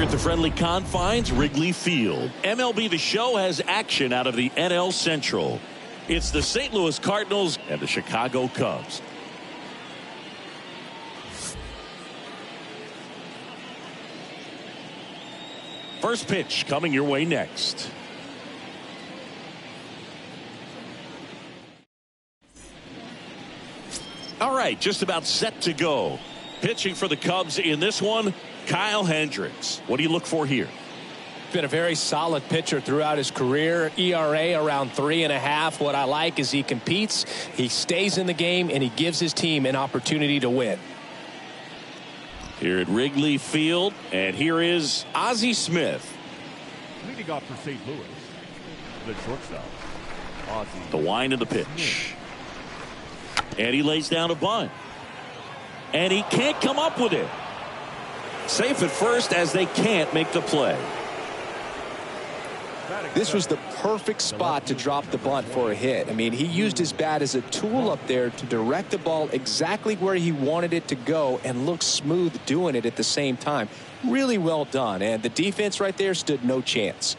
Here at the friendly confines, Wrigley Field. MLB The Show has action out of the NL Central. It's the St. Louis Cardinals and the Chicago Cubs. First pitch coming your way next. All right, just about set to go. Pitching for the Cubs in this one, Kyle Hendricks. What do you look for here? Been a very solid pitcher throughout his career. ERA around 3.5. What I like is he competes, he stays in the game, and he gives his team an opportunity to win. Here at Wrigley Field, and here is Ozzie Smith. Leading off for St. Louis, the shortstop, Ozzie. The wind of the pitch. And he lays down a bunt. And he can't come up with it. Safe at first as they can't make the play. This was the perfect spot to drop the bunt for a hit. I mean, he used his bat as a tool up there to direct the ball exactly where he wanted it to go and look smooth doing it at the same time. Really well done. And the defense right there stood no chance.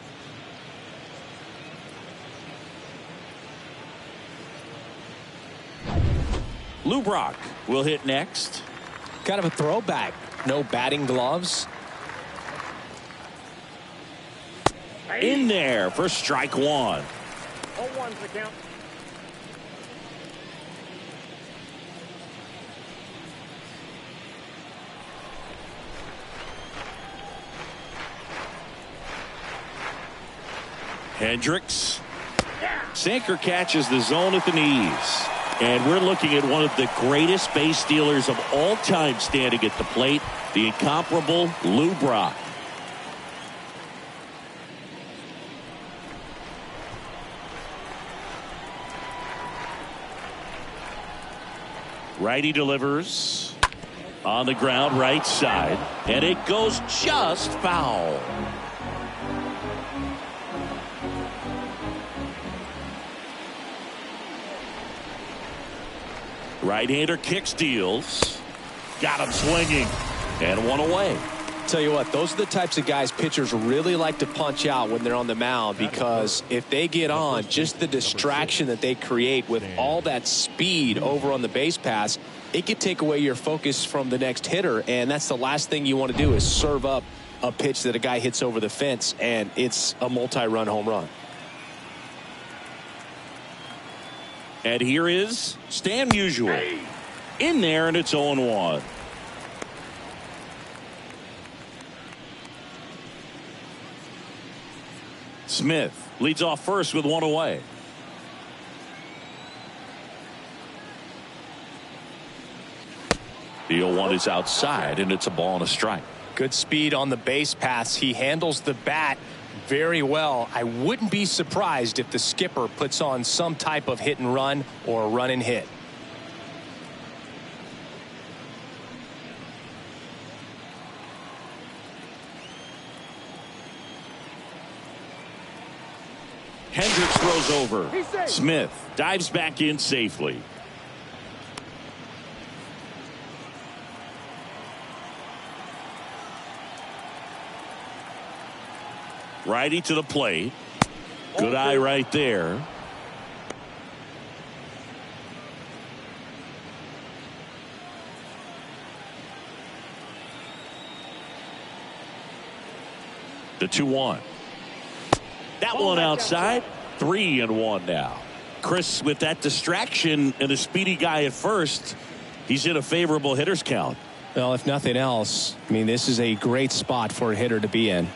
Lou Brock will hit next. Kind of a throwback. No batting gloves. In there for strike one. 0-1's the count. Hendricks. Sinker catches the zone at the knees. And we're looking at one of the greatest base stealers of all time standing at the plate, the incomparable Lou Brock. Righty delivers on the ground right side, and it goes just foul. Right-hander kick steals. Got him swinging. And one away. Tell you what, those are the types of guys pitchers really like to punch out when they're on the mound, because if they get on, just the distraction that they create with all that speed over on the base pass, it could take away your focus from the next hitter, and that's the last thing you want to do is serve up a pitch that a guy hits over the fence, and it's a multi-run home run. And here is Stan Musial. In there, and it's 0-1. Smith leads off first with one away. The 0-1 is outside, and it's a ball and a strike. Good speed on the base pass. He handles the bat very well. I wouldn't be surprised if the skipper puts on some type of hit and run or run and hit. Hendricks throws over. Smith dives back in safely. Righty to the plate. Good eye right there. The 2-1. That one outside. 3-1 now. Chris, with that distraction and a speedy guy at first, he's in a favorable hitter's count. Well, if nothing else, I mean, this is a great spot for a hitter to be in.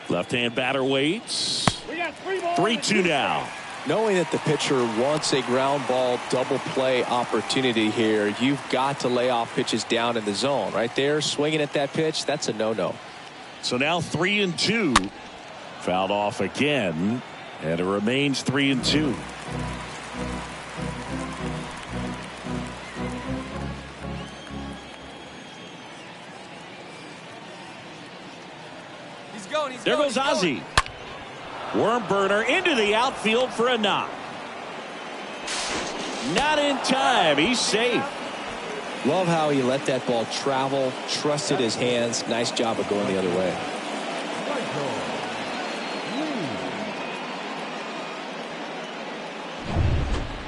Left-hand batter waits. 3-2 now. Knowing that the pitcher wants a ground ball double play opportunity here, you've got to lay off pitches down in the zone. Right there, swinging at that pitch, that's a no-no. So now 3-2. Fouled off again, and it remains 3-2. There goes Ozzie. Worm burner into the outfield for a knock. Not in time. He's safe. Love how he let that ball travel, trusted his hands. Nice job of going the other way.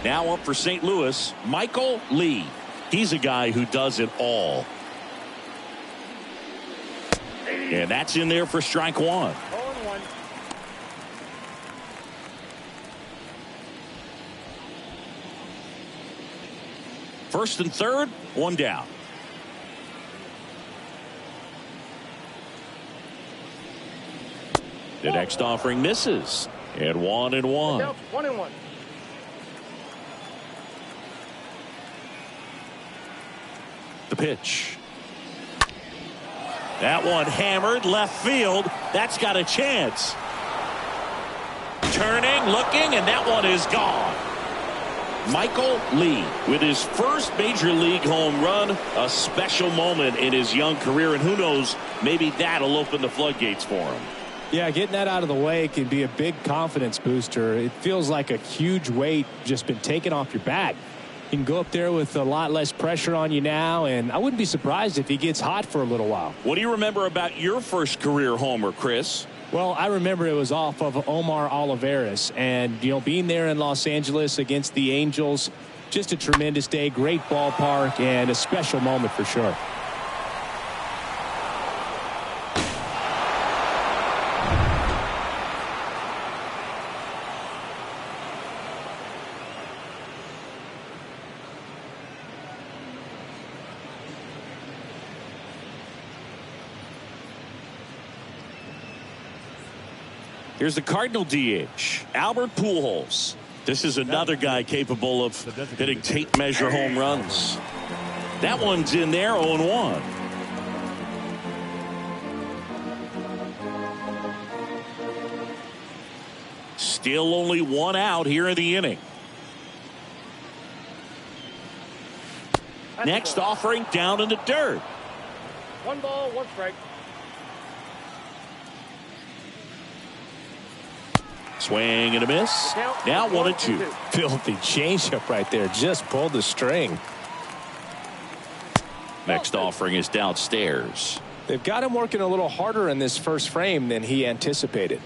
Now up for St. Louis, Michael Lee. He's a guy who does it all. And that's in there for strike one. 0-1. First and third, one down. The next offering misses. And 1-1. 1-1. The pitch. That one hammered left field. That's got a chance. Turning, looking, and that one is gone. Michael Lee with his first major league home run, a special moment in his young career, and who knows, maybe that'll open the floodgates for him. Yeah, getting that out of the way can be a big confidence booster. It feels like a huge weight just been taken off your back. You can go up there with a lot less pressure on you now, and I wouldn't be surprised if he gets hot for a little while. What do you remember about your first career homer, Chris? Well, I remember it was off of Omar Olivares, and, you know, being there in Los Angeles against the Angels, just a tremendous day, great ballpark, and a special moment for sure. Here's the Cardinal DH, Albert Pujols. This is another guy capable of hitting tape measure home runs. That one's in there, 0-1. Still only one out here in the inning. Next offering down in the dirt. 1 ball, 1 strike. Swing and a miss. Now 1-2. Filthy changeup right there. Just pulled the string. Next offering is downstairs. They've got him working a little harder in this first frame than he anticipated.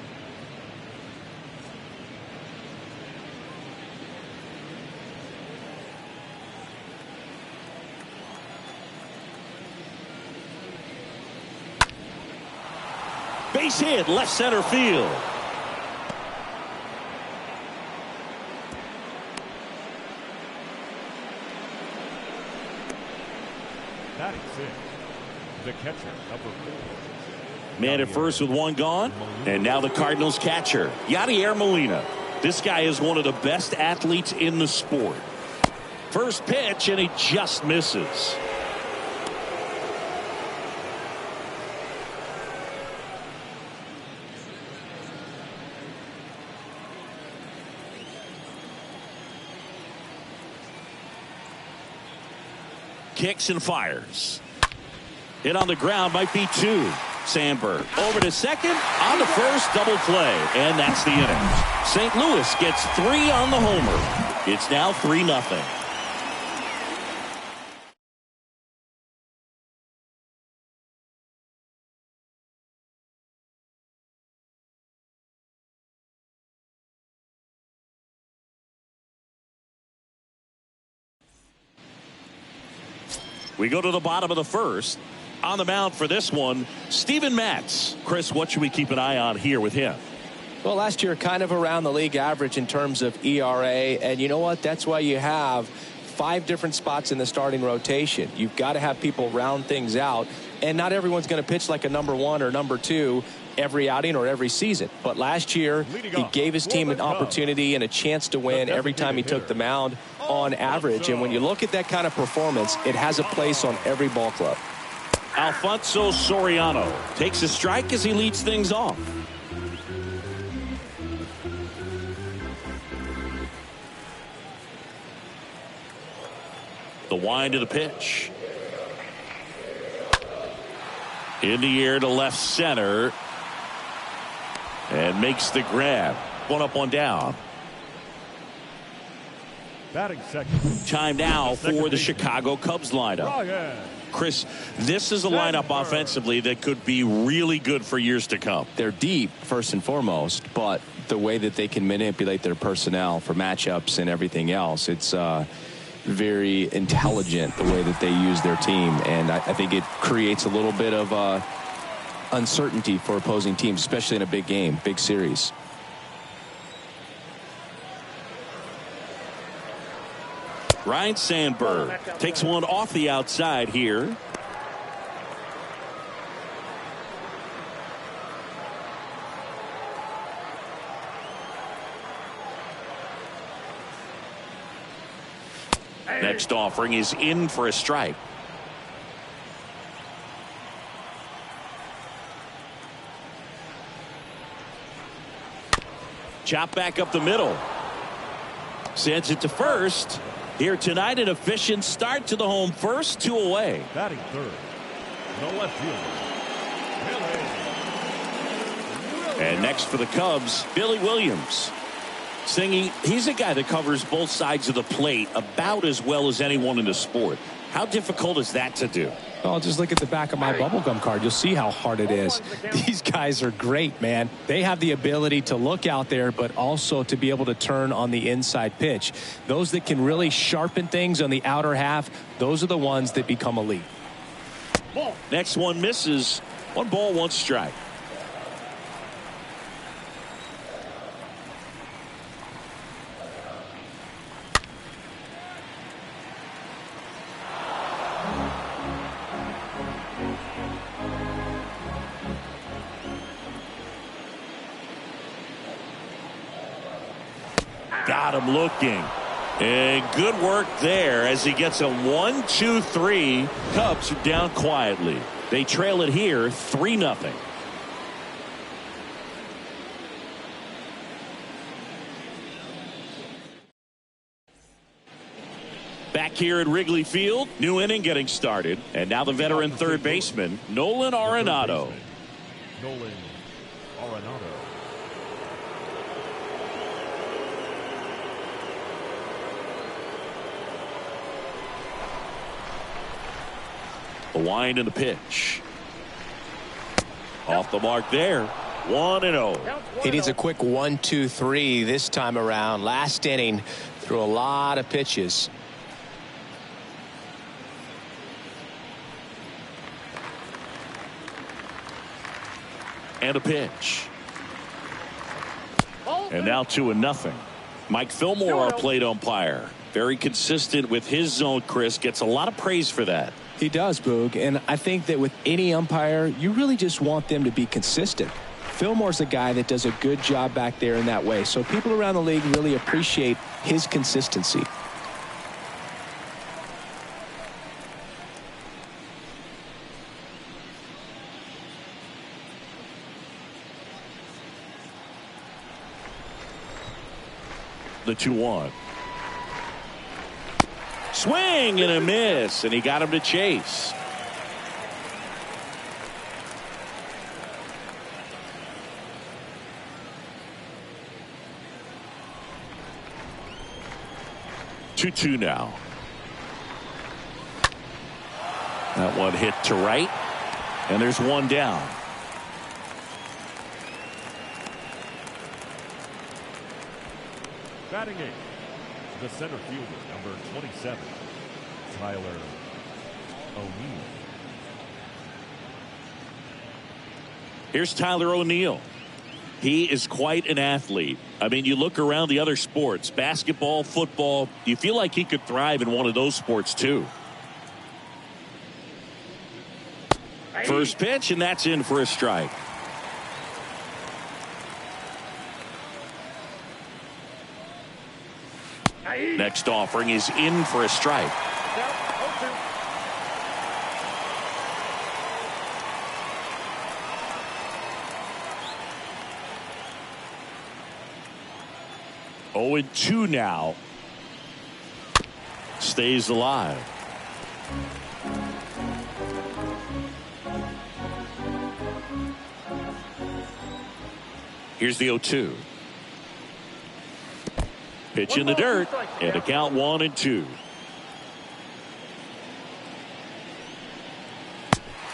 Base hit, left center field. Batting sixth, the catcher, number 4. Man at first with one gone, and now the Cardinals catcher, Yadier Molina. This guy is one of the best athletes in the sport. First pitch, and he just misses. Kicks and fires. Hit on the ground, might be 2. Sandberg over to second, on the first, double play, and that's the inning. St. Louis gets 3 on the homer. It's now 3-0. We go to the bottom of the first. On the mound for this one, Steven Matz. Chris, what should we keep an eye on here with him? Well, last year kind of around the league average in terms of ERA, and you know what? That's why you have 5 different spots in the starting rotation. You've got to have people round things out, and not everyone's going to pitch like a number 1 or number 2 every outing or every season. But last year, he gave his team an opportunity and a chance to win every time he took the mound on average. And when you look at that kind of performance, it has a place on every ball club. Alfonso Soriano takes a strike as he leads things off. The wind of the pitch. In the air to left center. And makes the grab. 1 up, 1 down. Batting second. Time now for the Chicago Cubs lineup. Ryan. Chris, this is a lineup offensively that could be really good for years to come. They're deep, first and foremost, but the way that they can manipulate their personnel for matchups and everything else, it's very intelligent the way that they use their team. And I think it creates a little bit of uncertainty for opposing teams, especially in a big game, big series. Ryan Sandberg takes one off the outside here. Next offering is in for a strike. Chop back up the middle. Sends it to first. Here tonight, an efficient start to the home first, 2 away. Batting third. No left fielder. And next for the Cubs, Billy Williams. Singy, he's a guy that covers both sides of the plate about as well as anyone in the sport. How difficult is that to do? Well, just look at the back of my bubblegum card. You'll see how hard it is. These guys are great, man. They have the ability to look out there, but also to be able to turn on the inside pitch. Those that can really sharpen things on the outer half, those are the ones that become elite. Next one misses. 1 ball, 1 strike. Got him looking. And good work there as he gets a 1-2-3. Cubs are down quietly. They trail it here 3-0. Back here at Wrigley Field, new inning getting started. And now the veteran third baseman, Nolan Arenado. Nolan Arenado. The wind and the pitch. Off the mark there. 1-0. He needs a quick 1-2-3 this time around. Last inning, threw a lot of pitches. And a pitch. And now 2-0. Mike Fillmore, our plate umpire. Very consistent with his zone, Chris. Gets a lot of praise for that. He does, Boog, and I think that with any umpire, you really just want them to be consistent. Fillmore's a guy that does a good job back there in that way, so people around the league really appreciate his consistency. The 2-1. Swing and a miss, and he got him to chase. Two now. That one hit to right, and there's one down. Batting eighth. The center fielder, number 27, Tyler O'Neill. Here's Tyler O'Neill. He is quite an athlete. I mean, you look around the other sports, basketball, football, you feel like he could thrive in one of those sports too. First pitch, and that's in for a strike. Next offering is in for a strike. Oh, 2 now. Stays alive. Here's the 0-2. Pitch in the dirt, and a count 1-2.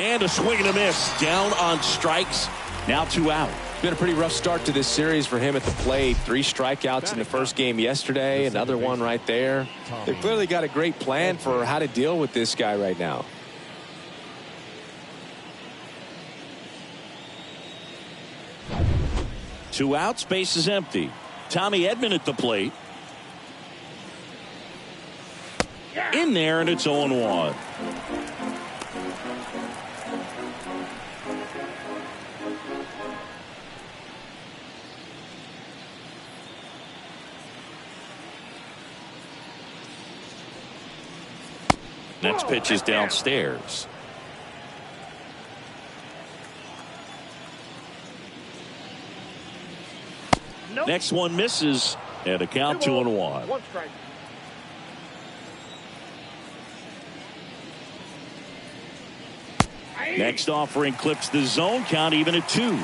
And a swing and a miss. Down on strikes. Now 2 out. Been a pretty rough start to this series for him at the plate. 3 strikeouts in the first game yesterday. Another one right there. They've clearly got a great plan for how to deal with this guy right now. Two outs, base is empty. Tommy Edman at the plate. In there, and it's 0-1. Next pitch is downstairs. Next one misses, and a count 2-1. 1 strike. Next offering clips the zone, count even at 2.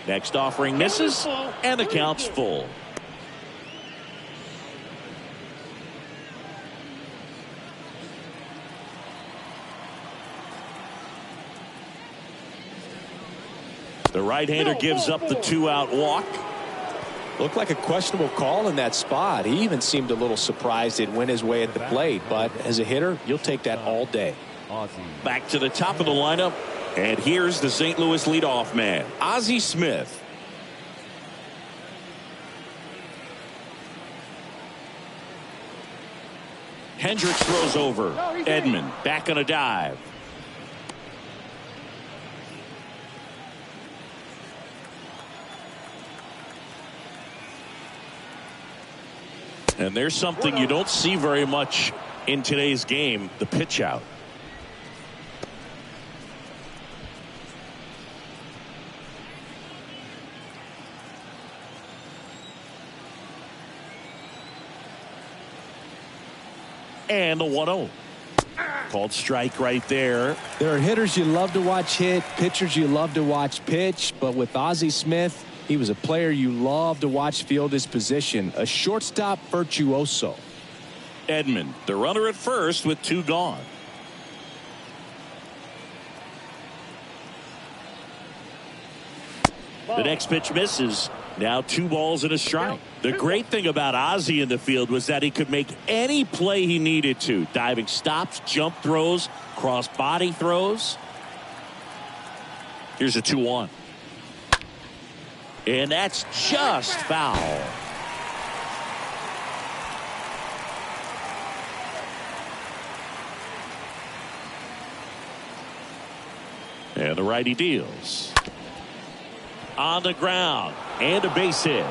Next offering misses, and the count's full. The right-hander gives up the 2-out walk. Looked like a questionable call in that spot. He even seemed a little surprised it went his way at the plate. But as a hitter, you'll take that all day. Back to the top of the lineup. And here's the St. Louis leadoff man, Ozzie Smith. Hendricks throws over. Edman back on a dive. And there's something you don't see very much in today's game, the pitch out. And the 1-0. Called strike right there. There are hitters you love to watch hit, pitchers you love to watch pitch, but with Ozzie Smith, he was a player you love to watch field his position, a shortstop virtuoso. Edman, the runner at first with 2 gone. The next pitch misses. Now 2 balls and a strike. The great thing about Ozzie in the field was that he could make any play he needed to. Diving stops, jump throws, cross body throws. Here's a 2-1. And that's just foul. And the righty deals. On the ground. And a base hit.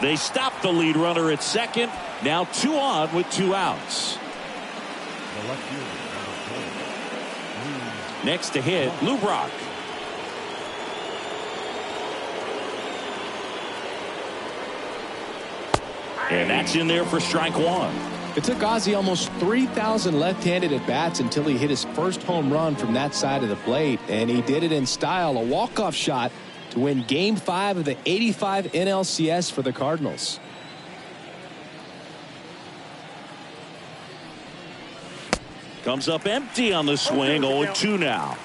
They stop the lead runner at second. Now 2 on with 2 outs. Next to hit, Lou Brock. And that's in there for strike 1. It took Ozzie almost 3,000 left-handed at-bats until he hit his first home run from that side of the plate, and he did it in style, a walk-off shot to win Game 5 of the '85 NLCS for the Cardinals. Comes up empty on the swing, 0-2 now.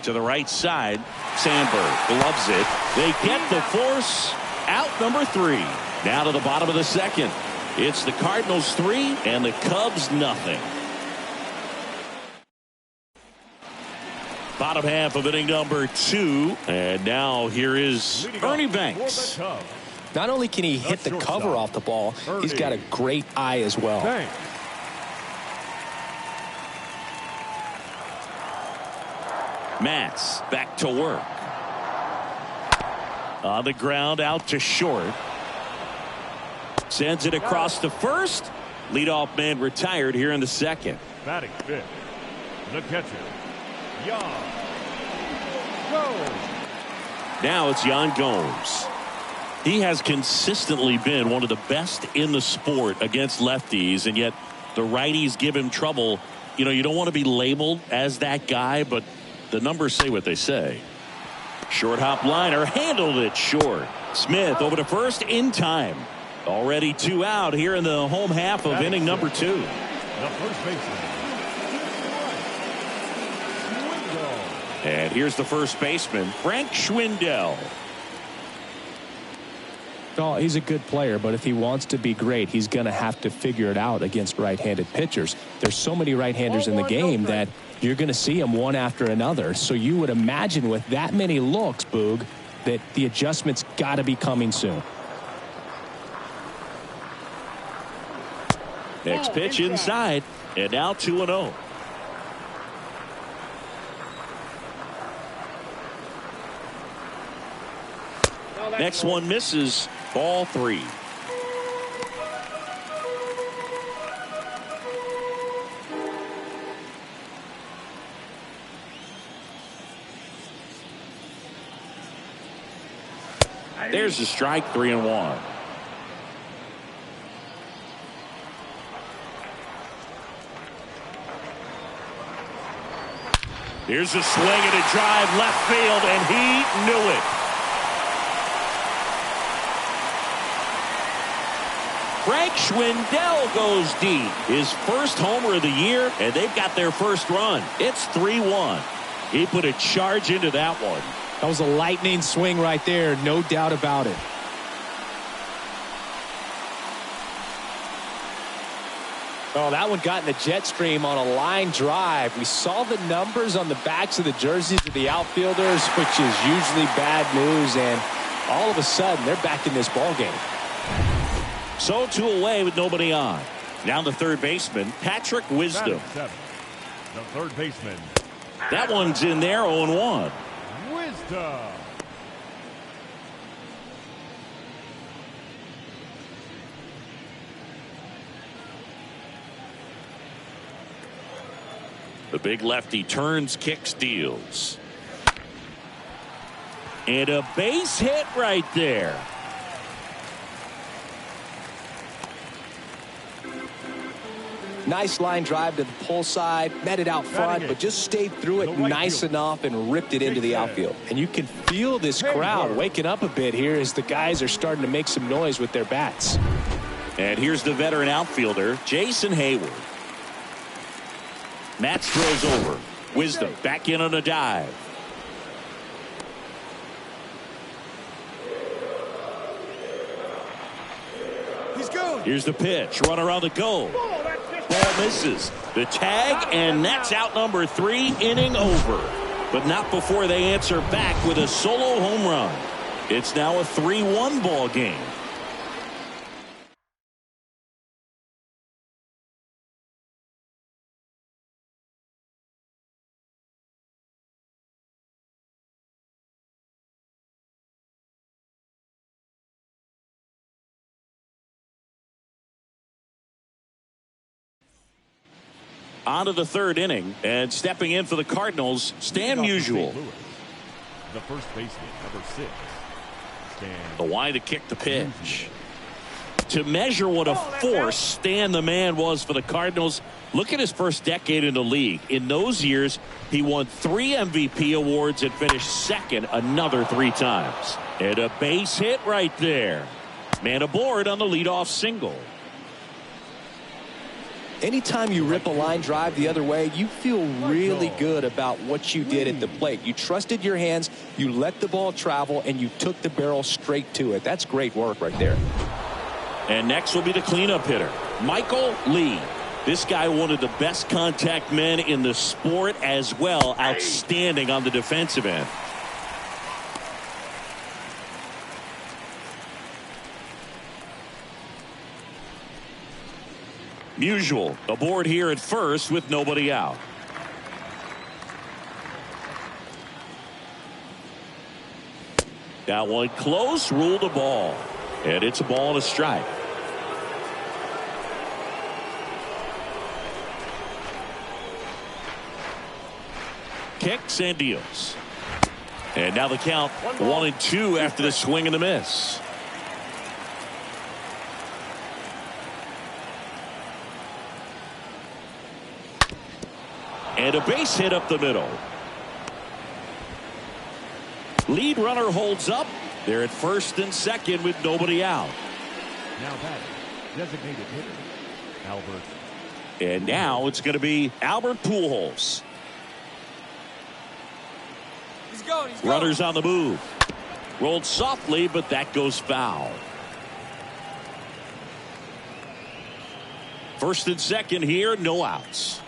To the right side, Sandberg gloves it. They get the force out, number 3. Now to the bottom of the second. It's the Cardinals 3 and the Cubs nothing. Bottom half of inning number 2. And now here is Ernie Banks. Not only can he hit the cover off the ball, he's got a great eye as well. Matz back to work. On the ground, out to short. Sends it across to first. Leadoff man retired here in the second. Batting fifth, the catcher, Yan Gomes. Now it's Yan Gomes. He has consistently been one of the best in the sport against lefties, and yet the righties give him trouble. You know, you don't want to be labeled as that guy, but the numbers say what they say. Short hop liner, handled it short. Smith over to first in time. Already 2 out here in the home half of inning number 2. The first baseman. And here's the first baseman, Frank Schwindel. Oh, he's a good player, but if he wants to be great, he's going to have to figure it out against right-handed pitchers. There's so many right-handers in the game that you're going to see them one after another. So you would imagine with that many looks, Boog, that the adjustment's got to be coming soon. Next pitch inside, and now 2-0. Next one misses. Ball 3. There's a strike, 3-1. Here's a swing and a drive left field, and he knew it. Frank Schwindel goes deep. His first homer of the year, and they've got their first run. It's 3-1. He put a charge into that one. That was a lightning swing right there, no doubt about it. Oh, that one got in the jet stream on a line drive. We saw the numbers on the backs of the jerseys of the outfielders, which is usually bad news, and all of a sudden they're back in this ball game. So 2 away with nobody on. Now the third baseman, Patrick Wisdom. The third baseman. That one's in there, 0-1. Wisdom. The big lefty turns, kicks, deals. And a base hit right there. Nice line drive to the pull side, met it out front, but just stayed through it nice enough and ripped it into the outfield. And you can feel this crowd waking up a bit here as the guys are starting to make some noise with their bats. And here's the veteran outfielder, Jason Hayward. Matz throws over. Wisdom back in on a dive. He's good. Here's the pitch. Run around the goal. Ball misses. The tag, and that's out number 3. Inning over. But not before they answer back with a solo home run. It's now a 3-1 ball game. On to the third inning, and stepping in for the Cardinals, Stan Musial. The first baseman, number 6. The wide to kick the pitch. To measure what a force Stan the Man was for the Cardinals, look at his first decade in the league. In those years, he won 3 MVP awards and finished second another 3 times. And a base hit right there. Man aboard on the leadoff single. Anytime you rip a line drive the other way, you feel really good about what you did at the plate. You trusted your hands, you let the ball travel, and you took the barrel straight to it. That's great work right there. And next will be the cleanup hitter, Michael Lee. This guy, one of the best contact men in the sport as well. Outstanding on the defensive end. Musial aboard here at first with nobody out. That one close, ruled a ball. And it's a ball and a strike. Kicks and deals. And now the count 1-2 after the swing and the miss. And a base hit up the middle. Lead runner holds up. They're at first and second with nobody out. Now batting, designated hitter, Albert. And now it's going to be Albert Pujols. He's going. Runners on the move. Rolled softly, but that goes foul. First and second here, no outs.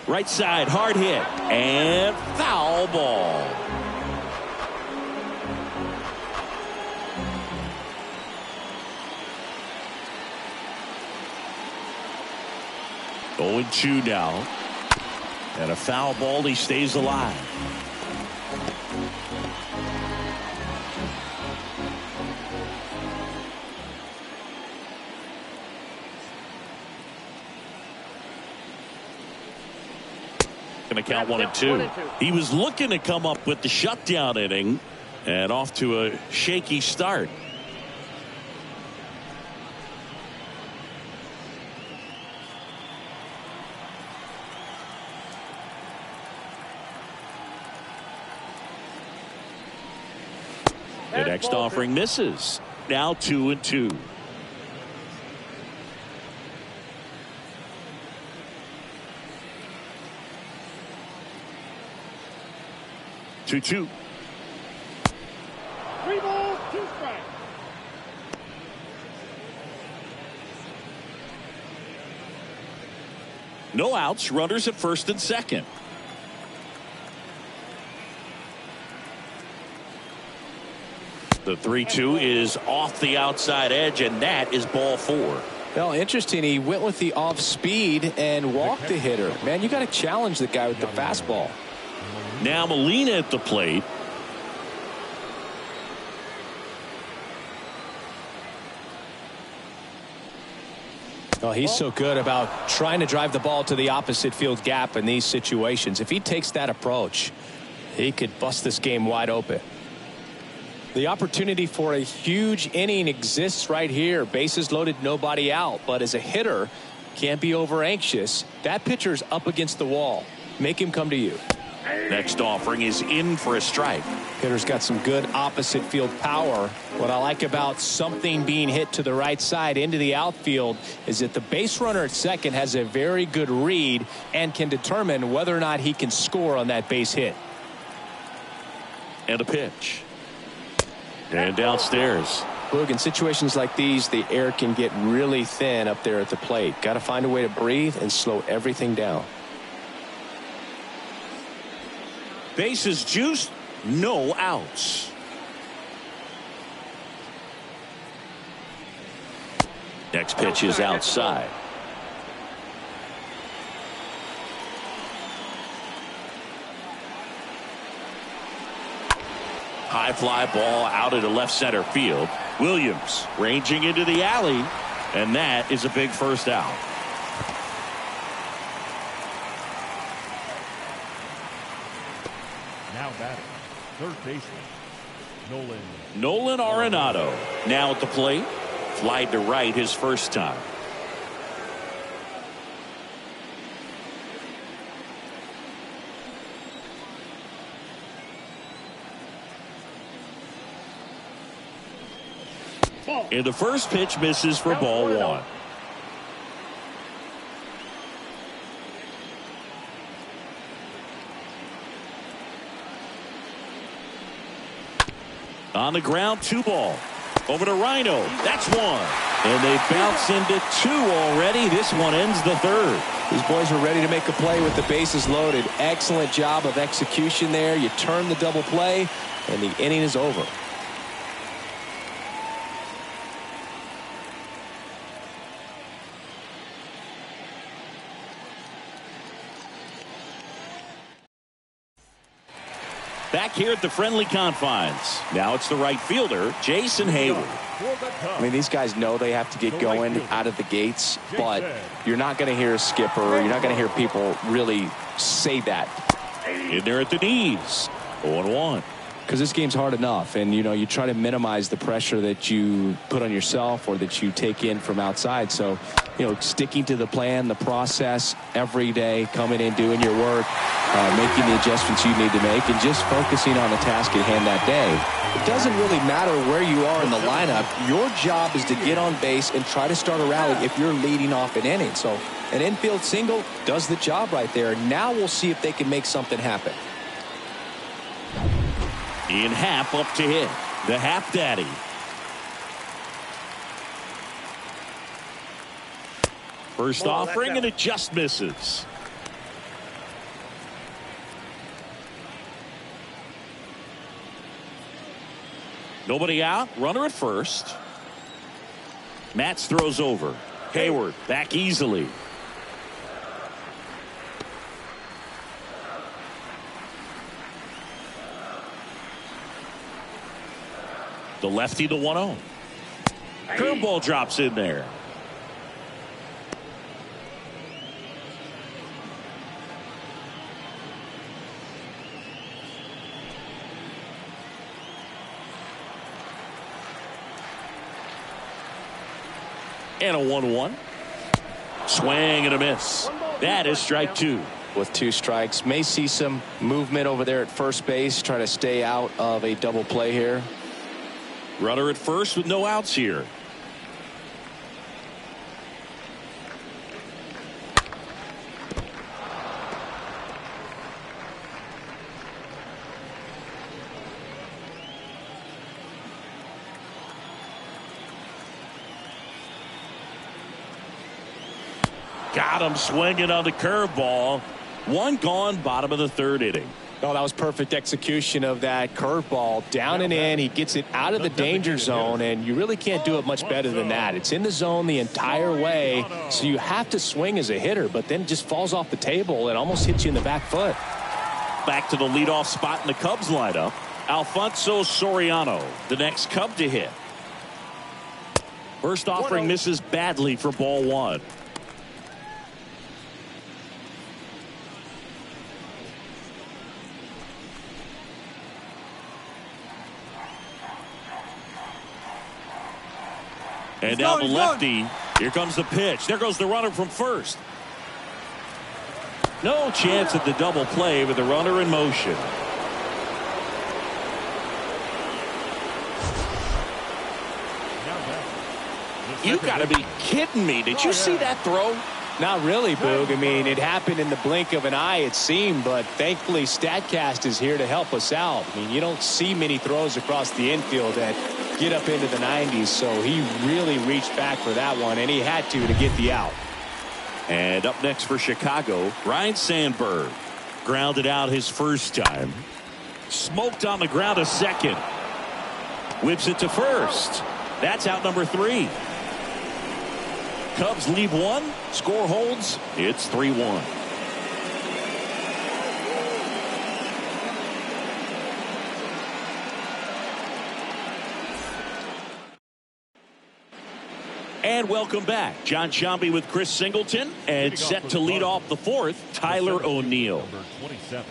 Right side, hard hit, and foul ball. Oh, 0-2 now. And a foul ball, he stays alive. Going to count 1 and 2. He was looking to come up with the shutdown inning and off to a shaky start. The next offering misses. Now 2 and 2. Two. 3 balls, 2 strikes. No outs. Runners at first and second. The 3-2 is off the outside edge, and that is ball 4. Well, interesting. He went with the off speed and walked the hitter. Man, you got to challenge the guy with the fastball. Now Molina at the plate. Oh, he's so good about trying to drive the ball to the opposite field gap in these situations. If he takes that approach, he could bust this game wide open. The opportunity for a huge inning exists right here. Bases loaded, nobody out. But as a hitter, can't be over anxious. That pitcher's up against the wall. Make him come to you. Next offering is in for a strike. Hitter's got some good opposite field power. What I like about something being hit to the right side into the outfield is that the base runner at second has a very good read and can determine whether or not he can score on that base hit. And a pitch. And downstairs. Look, in situations like these, the air can get really thin up there at the plate. Got to find a way to breathe and slow everything down. Bases juiced, no outs. Next pitch is outside. High fly ball out into left center field. Williams ranging into the alley, and that is a big first out. Now batting, third baseman, Nolan Arenado now at the plate. Flied to right his first time. And the first pitch misses for ball 1. On the ground, 2 ball. Over to Rhino. That's 1. And they bounce into 2 already. This one ends the 3rd. These boys are ready to make a play with the bases loaded. Excellent job of execution there. You turn the double play, and the inning is over. Back here at the friendly confines. Now it's the right fielder, Jason Hayward. I mean, these guys know they have to get going out of the gates, but you're not going to hear a skipper. You're not going to hear people really say that. In there at the knees. 0-1. because this game's hard enough, and you try to minimize the pressure that you put on yourself or that you take in from outside. So sticking to the plan, the process every day, coming in, doing your work, making the adjustments you need to make, and just focusing on the task at hand that day. It doesn't really matter where you are in the lineup. Your job is to get on base and try to start a rally if you're leading off an inning. So an infield single does the job right there. Now we'll see if they can make something happen. In Happ up to hit. The Happ Daddy. First offering, and it just misses. Nobody out. Runner at first. Matz throws over. Hayward back easily. The lefty, the 1-0. Curveball drops in there. And a 1-1. Swing and a miss. That is strike two. With 2 strikes, may see some movement over there at first base. Try to stay out of a double play here. Runner at first with no outs here. Got him swinging on the curveball. One gone, bottom of the 3rd inning. Oh, that was perfect execution of that curveball. Down and in. He gets it out of the danger zone, and you really can't do it much better than that. It's in the zone the entire way, so you have to swing as a hitter, but then it just falls off the table and almost hits you in the back foot. Back to the leadoff spot in the Cubs lineup. Alfonso Soriano, the next Cub to hit. First offering misses badly for ball 1. And now the lefty. Here comes the pitch. There goes the runner from first. No chance at the double play with the runner in motion. You got to be kidding me. Did you see that throw? Not really, Boog. I mean, it happened in the blink of an eye, it seemed, but thankfully StatCast is here to help us out. I mean, you don't see many throws across the infield that get up into the 90s, so he really reached back for that one, and he had to get the out. And up next for Chicago, Ryne Sandberg. Grounded out his first time. Smoked on the ground a second. Whips it to first. That's out number 3. Cubs leave 1. Score holds. It's 3-1. And welcome back. John Sciambi with Chris Singleton, and set to lead off the 4th, Tyler O'Neill. Number 27,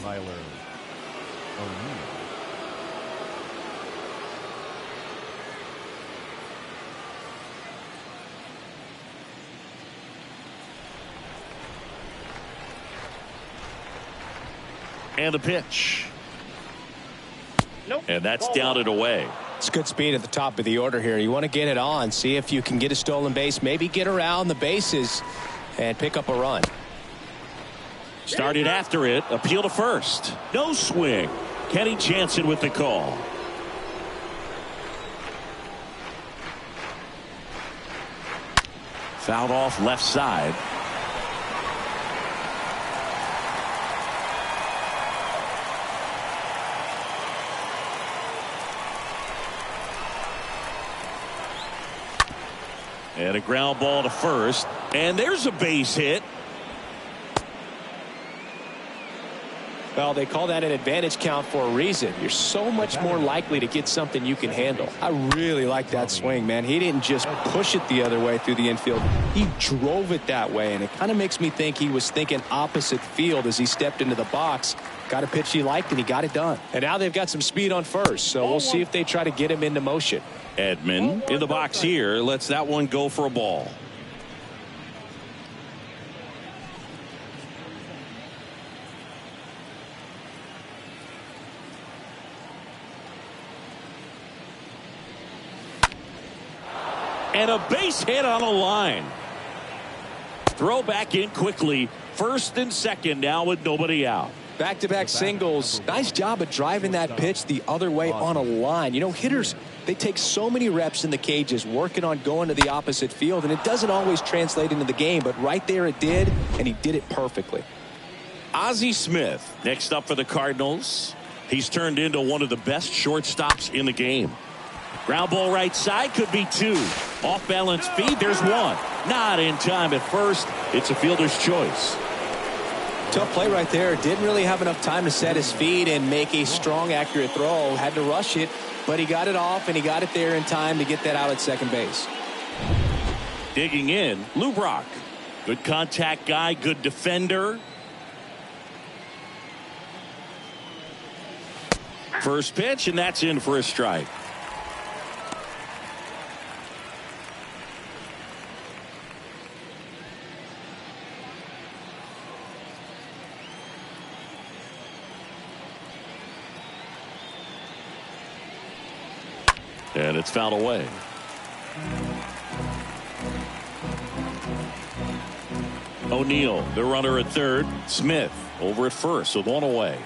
Tyler O'Neill. And the pitch. Nope. And that's down and away. It's good speed at the top of the order here. You want to get it on, see if you can get a stolen base, maybe get around the bases and pick up a run. Started after it. Appeal to first. No swing. Kenny Jansen with the call. Fouled off left side. And a ground ball to first. And there's a base hit. Well, they call that an advantage count for a reason. You're so much more likely to get something you can handle. I really like that swing, man. He didn't just push it the other way through the infield. He drove it that way, and it kind of makes me think he was thinking opposite field as he stepped into the box. Got a pitch he liked, and he got it done. And now they've got some speed on first, so we'll see if they try to get him into motion. Edman in the box here lets that one go for a ball. And a base hit on a line. Throw back in quickly. First and second now with nobody out. Back-to-back singles. Nice job of driving that pitch the other way on a line. You know, hitters, they take so many reps in the cages working on going to the opposite field, and it doesn't always translate into the game, but right there it did, and he did it perfectly. Ozzie Smith next up for the Cardinals. He's turned into one of the best shortstops in the game. Ground ball right side, could be two. Off balance feed, there's one. Not in time at first. It's a fielder's choice. Tough play right there. Didn't really have enough time to set his feet and make a strong, accurate throw. Had to rush it, but he got it off, and he got it there in time to get that out at second base. Digging in, Lou Brock. Good contact guy, good defender. First pitch, and that's in for a strike. And it's fouled away. O'Neill, the runner at third. Smith over at first with one away.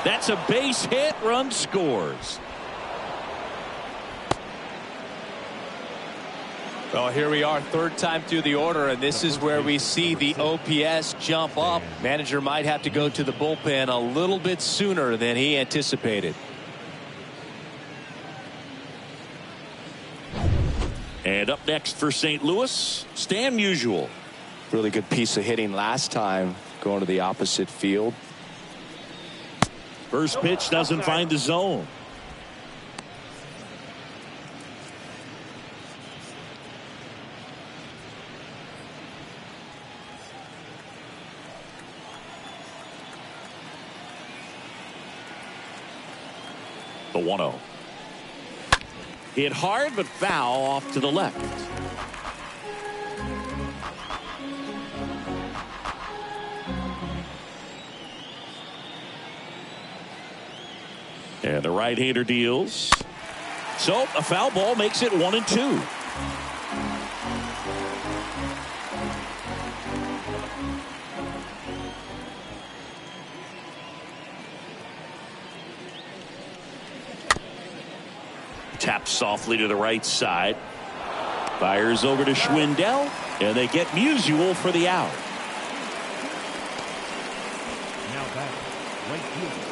That's a base hit. Run scores. Well, here we are, third time through the order, and this is where we see the OPS jump up. Manager might have to go to the bullpen a little bit sooner than he anticipated. And up next for St. Louis, Stan Musial. Really good piece of hitting last time, going to the opposite field. First pitch doesn't find the zone. The 1-0. Hit hard but foul off to the left. And the right-hander deals. So a foul ball makes it 1-2. Taps softly to the right side. Fires over to Schwindel, and they get Musial for the out. Now back, right fielder,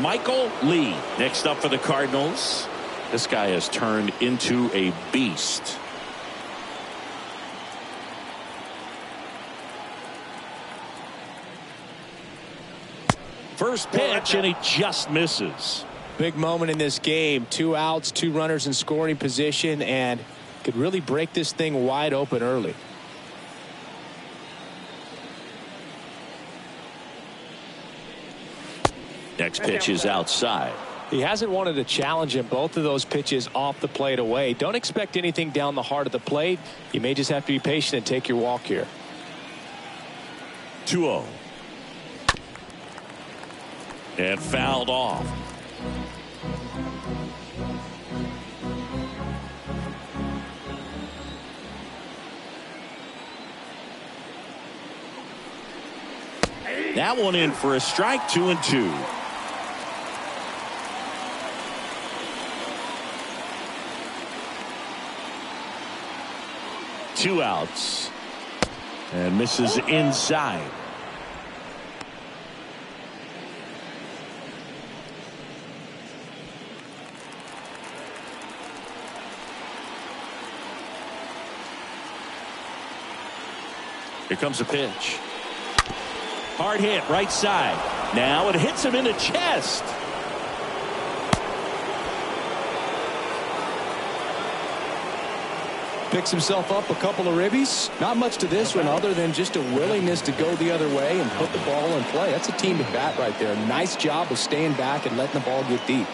Michael Lee next up for the Cardinals. This guy has turned into a beast. First pitch, and he just misses. Big moment in this game. 2 outs, 2 runners in scoring position, and could really break this thing wide open early. Next pitch is outside. He hasn't wanted to challenge him. Both of those pitches off the plate away. Don't expect anything down the heart of the plate. You may just have to be patient and take your walk here. 2-0. And fouled off. That one in for a strike. 2-2. Two outs. And misses inside. Here comes a pitch. Hard hit right side. Now it hits him in the chest. Picks himself up a couple of ribbies. Not much to this one other than just a willingness to go the other way and put the ball in play. That's a team at bat right there. Nice job of staying back and letting the ball get deep.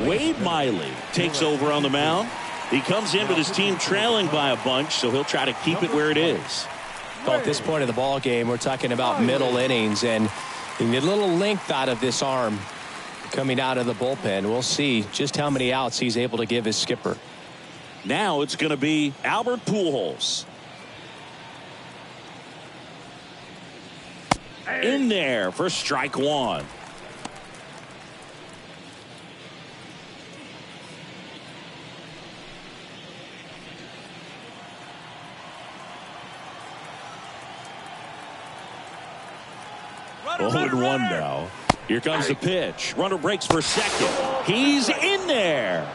Wade Miley takes over on the mound. He comes in with his team trailing by a bunch, so he'll try to keep it where it is. Well, at this point of the ball game, we're talking about middle innings, and you need a little length out of this arm coming out of the bullpen. We'll see just how many outs he's able to give his skipper. Now it's going to be Albert Pujols. In there for strike one. Oh, and one now. Here comes the pitch. Runner breaks for second. He's in there.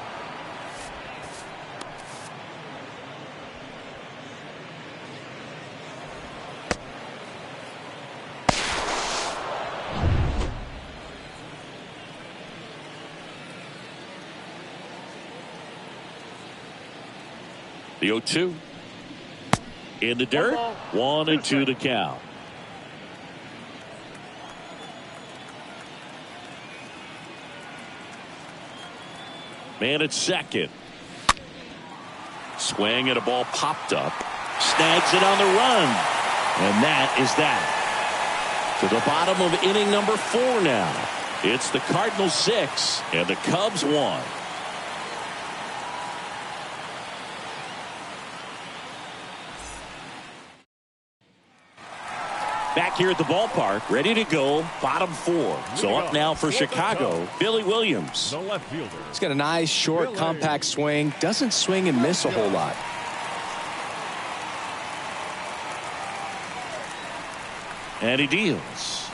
The 0-2. In the dirt. 1-2 to count. Man at second. Swing and a ball popped up. Snags it on the run. And that is that. To the bottom of inning number 4 now. It's the Cardinals 6 and the Cubs 1. Back here at the ballpark, ready to go, bottom 4. So up now for Chicago, Billy Williams. The left fielder. He's got a nice, short, compact swing. Doesn't swing and miss a whole lot. And he deals.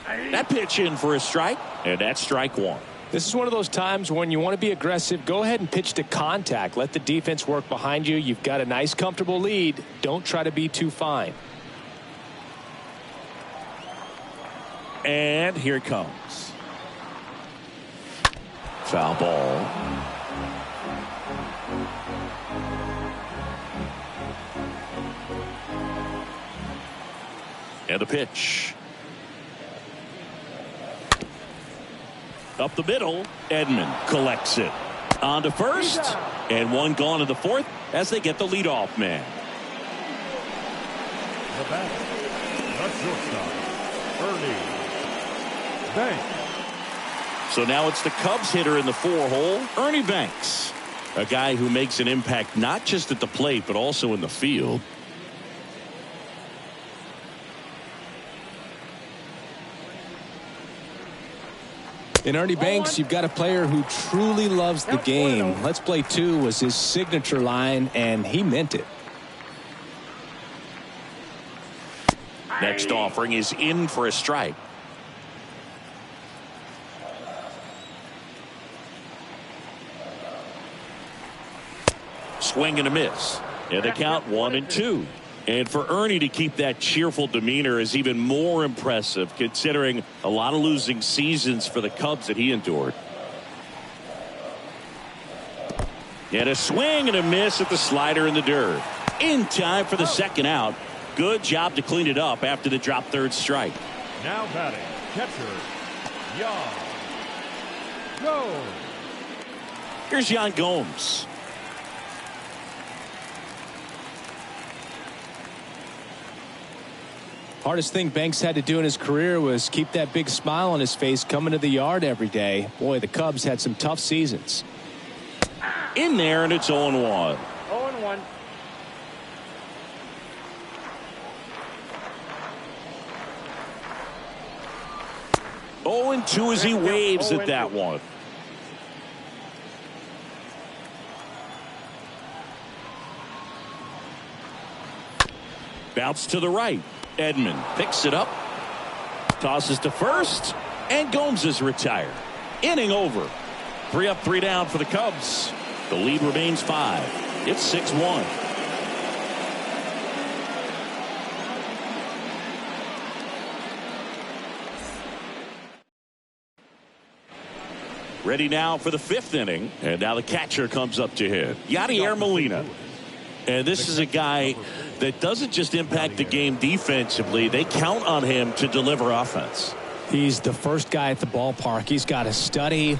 That pitch in for a strike, and that's strike 1. This is one of those times when you want to be aggressive. Go ahead and pitch to contact. Let the defense work behind you. You've got a nice, comfortable lead. Don't try to be too fine. And here it comes. Foul ball. And a pitch. Up the middle. Edman collects it. On to first. And one gone to the 4th as they get the leadoff man. The batter. The shortstop. Ernie Banks. So now it's the Cubs hitter in the 4-hole, Ernie Banks. A guy who makes an impact not just at the plate but also in the field. In Ernie Banks, you've got a player who truly loves the game. Let's play 2 was his signature line, and he meant it. Next offering is in for a strike. Swing and a miss. And the count 1-2. And for Ernie to keep that cheerful demeanor is even more impressive, considering a lot of losing seasons for the Cubs that he endured. And a swing and a miss at the slider in the dirt. In time for the second out. Good job to clean it up after the drop third strike. Now batting, catcher, Yan Gomes. Here's Yan Gomes. Hardest thing Banks had to do in his career was keep that big smile on his face coming to the yard every day. Boy, the Cubs had some tough seasons. In there, and it's 0-1. 0-1. Oh, and 2 as he waves at that one. Bounce to the right. Edman picks it up. Tosses to first. And Gomes is retired. Inning over. 3 up, 3 down for the Cubs. The lead remains 5. It's 6-1. Ready now for the 5th inning. And now the catcher comes up to hit. Yadier Molina. And this is a guy that doesn't just impact the game defensively. They count on him to deliver offense. He's the first guy at the ballpark. He's got to study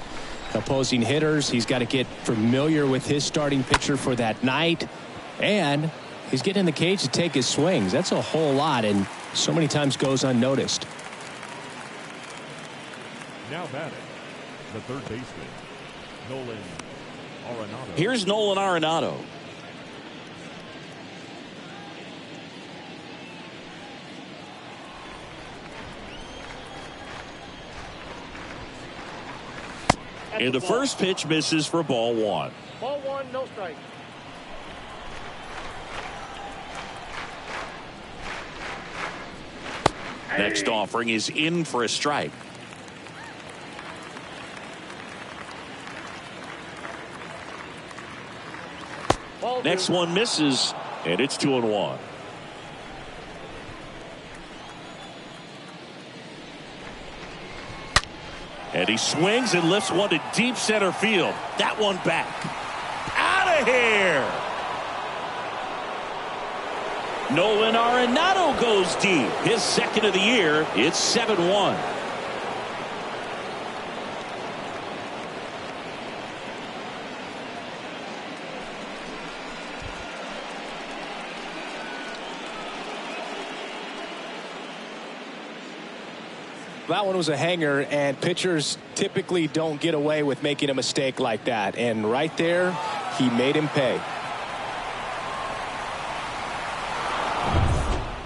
opposing hitters. He's got to get familiar with his starting pitcher for that night. And he's getting in the cage to take his swings. That's a whole lot, and so many times goes unnoticed. Now batting, the third baseman, Nolan Arenado. Here's Nolan Arenado. And the first pitch misses for ball 1. Ball 1, no strike. Next offering is in for a strike. Next one misses, and it's 2-1. And he swings and lifts one to deep center field. That one back. Out of here. Nolan Arenado goes deep. His second of the year. It's 7-1. That one was a hanger, and pitchers typically don't get away with making a mistake like that. And right there, he made him pay.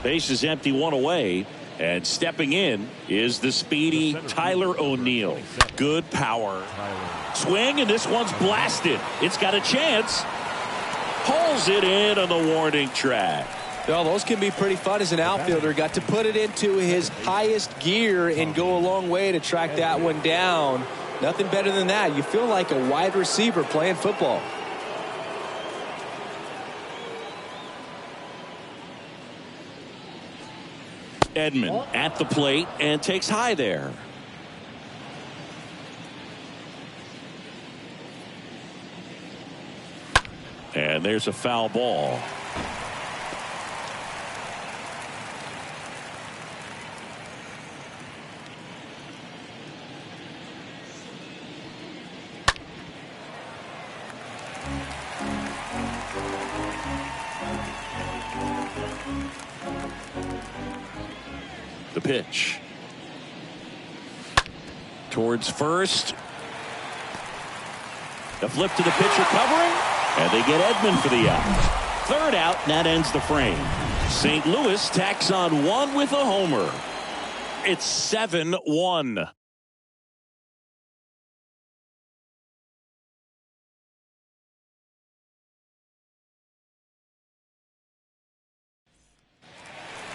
Base is empty, 1 away. And stepping in is the speedy Tyler O'Neill. Good power. Swing, and this one's blasted. It's got a chance. Pulls it in on the warning track. Well, those can be pretty fun as an outfielder. Got to put it into his highest gear and go a long way to track that one down. Nothing better than that. You feel like a wide receiver playing football. Edman at the plate and takes high there. And there's a foul ball. The pitch towards first. The flip to the pitcher covering, and they get Edman for the out. Third out, and that ends the frame. St. Louis tacks on 1 with a homer. It's 7-1.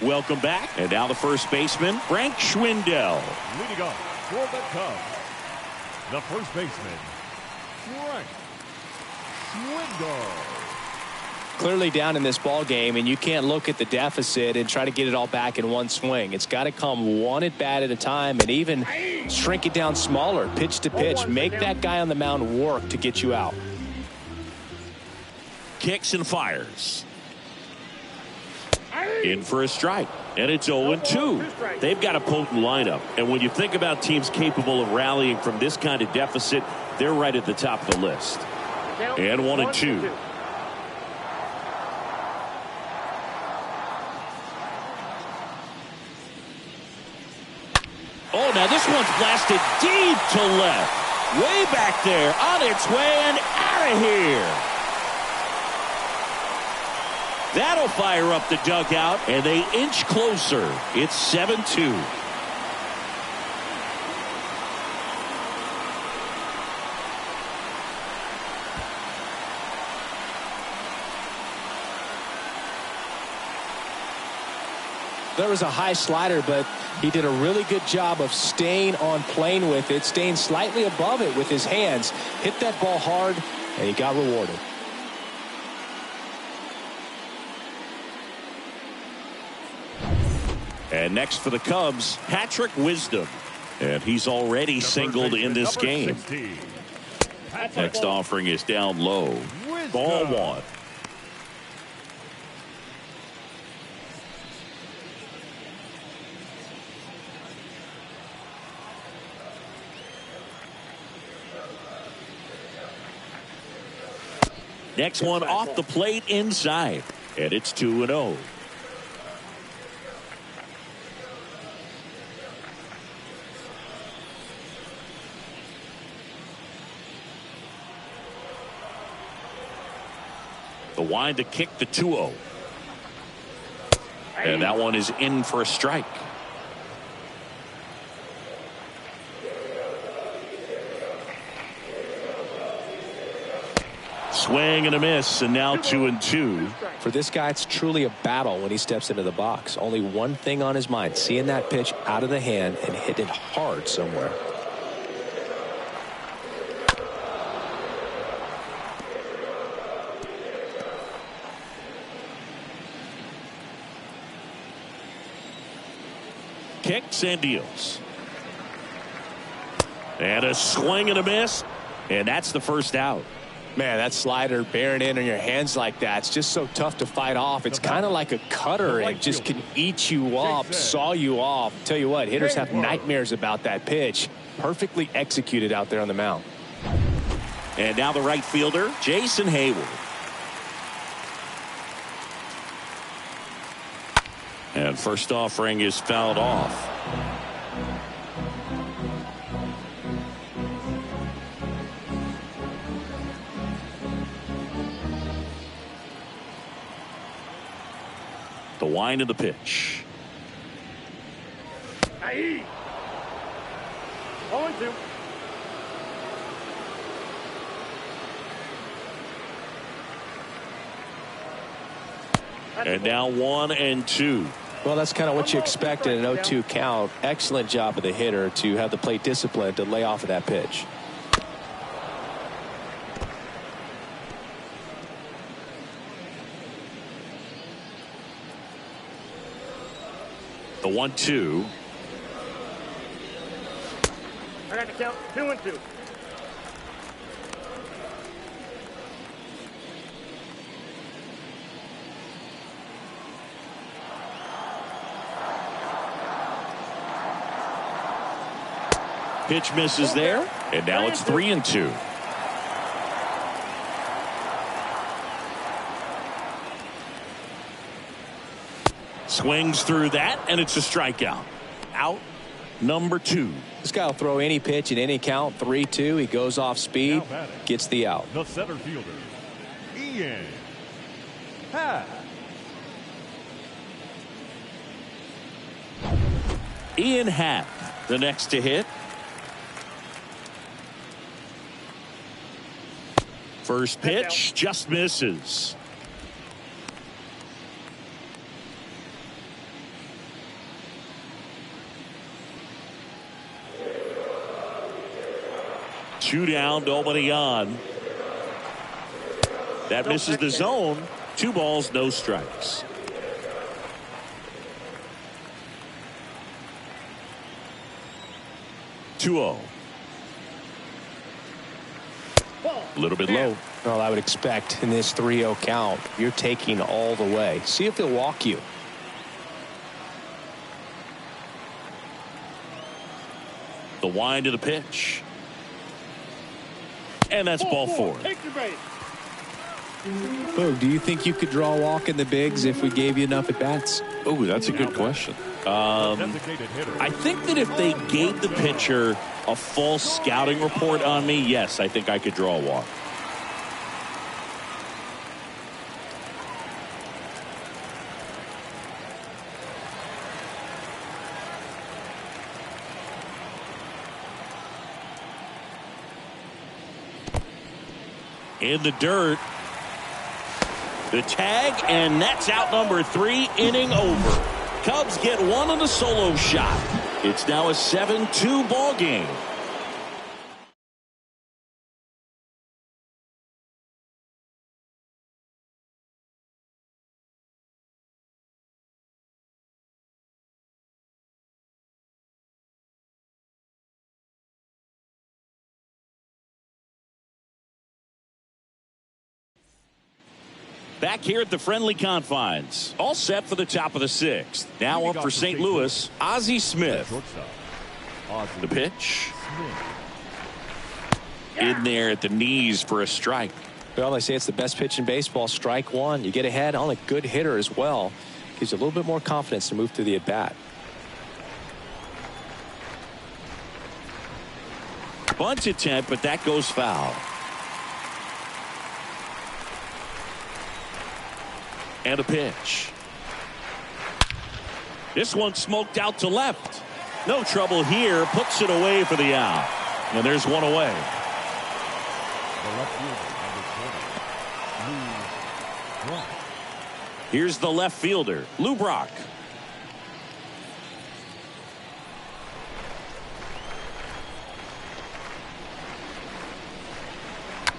Welcome back. And now the first baseman, Frank Schwindel. Leading off for the Cubs, the first baseman, Frank Schwindel. Clearly down in this ball game, and you can't look at the deficit and try to get it all back in one swing. It's got to come one at bat at a time, and even shrink it down smaller, pitch to pitch. Make that guy on the mound work to get you out. Kicks and fires. In for a strike, and it's 0-2. They've got a potent lineup, and when you think about teams capable of rallying from this kind of deficit, they're right at the top of the list. And 1-2. Oh, now this one's blasted deep to left. Way back there, on its way and out of here. That'll fire up the dugout, and they inch closer. It's 7-2. There was a high slider, but he did a really good job of staying on plane with it, staying slightly above it with his hands. Hit that ball hard, and he got rewarded. And next for the Cubs, Patrick Wisdom. And he's already singled in this game. Next offering is down low. Ball one. Next one off the plate inside. And it's 2-0. The wind to kick the 2-0. And that one is in for a strike. Swing and a miss, and now 2-2. For this guy, it's truly a battle when he steps into the box. Only one thing on his mind, seeing that pitch out of the hand and hit it hard somewhere. Kicks and deals. And a swing and a miss, and that's the first out. Man, that slider bearing in on your hands like that, it's just so tough to fight off. It's kind of like a cutter. It just can eat you up, saw you off. Tell you what, hitters have nightmares about that pitch. Perfectly executed out there on the mound. And now the right fielder, Jason Hayward. And first offering is fouled off. The wind of the pitch. 0-2. And now 1-2. Well, that's kind of what you expect in an 0-2 count. Excellent job of the hitter to have the plate discipline to lay off of that pitch. The 1-2. I got to count 2-2. Pitch misses there, and now it's 3-2. Swings through that, and it's a strikeout. Out number 2. This guy will throw any pitch in any count. 3-2. He goes off speed, gets the out. The center fielder, Ian Happ. Ian Happ, the next to hit. First pitch just misses. Two down, nobody on. That misses the zone. 2 balls, no strikes. A little bit low. Well, I would expect in this 3-0 count, you're taking all the way. See if he'll walk you. The wind of the pitch. And that's ball 4. Take your base. Boog, do you think you could draw a walk in the bigs if we gave you enough at bats? Oh, that's a good question. I think that if they gave the pitcher a full scouting report on me, yes, I think I could draw a walk. In the dirt. The tag, and that's out number 3, inning over. Cubs get one on a solo shot. It's now a 7-2 ball game. Back here at the friendly confines. All set for the top of the 6th. Now up for St. Louis, Ozzie Smith. The pitch. In there at the knees for a strike. Well, they say it's the best pitch in baseball. Strike one. You get ahead on a good hitter as well. Gives you a little bit more confidence to move through the at-bat. Bunt attempt, but that goes foul. And a pitch. This one smoked out to left. No trouble here. Puts it away for the out. And there's one away. Here's the left fielder, Lou Brock.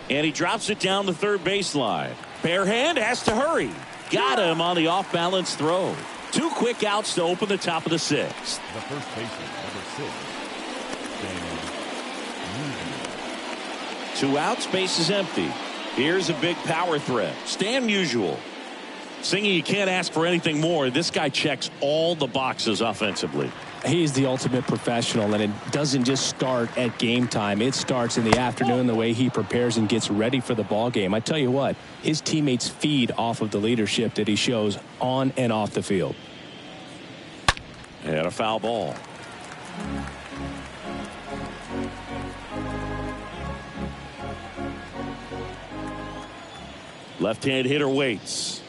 And he drops it down the third baseline. Bare hand has to hurry. Got him on the off-balance throw. 2 quick outs to open the top of the 6th. The first baseman, number 6. 2 outs, base is empty. Here's a big power threat. Stan Musial. Singy, you can't ask for anything more. This guy checks all the boxes offensively. He's the ultimate professional, and it doesn't just start at game time. It starts in the afternoon, the way he prepares and gets ready for the ball game. I tell you what, his teammates feed off of the leadership that he shows on and off the field. And a foul ball. Left-hand hitter waits.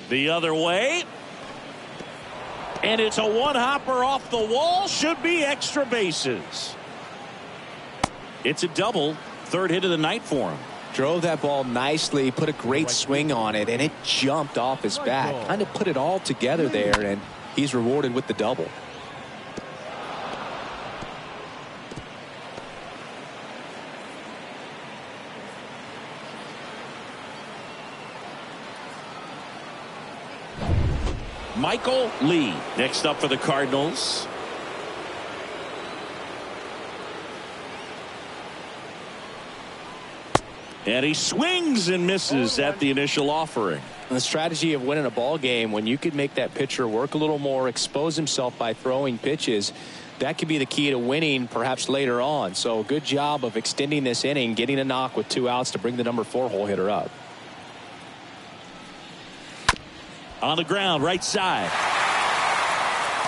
The other way. And it's a one-hopper off the wall. Should be extra bases. It's a double. 3rd hit of the night for him. Drove that ball nicely, put a great swing on it, and it jumped off his bat. Kind of put it all together there, and he's rewarded with the double. Michael Lee next up for the Cardinals. And he swings and misses at the initial offering. And the strategy of winning a ball game, when you could make that pitcher work a little more, expose himself by throwing pitches, that could be the key to winning perhaps later on. So good job of extending this inning, getting a knock with 2 outs to bring the number 4 hole hitter up. On the ground, right side.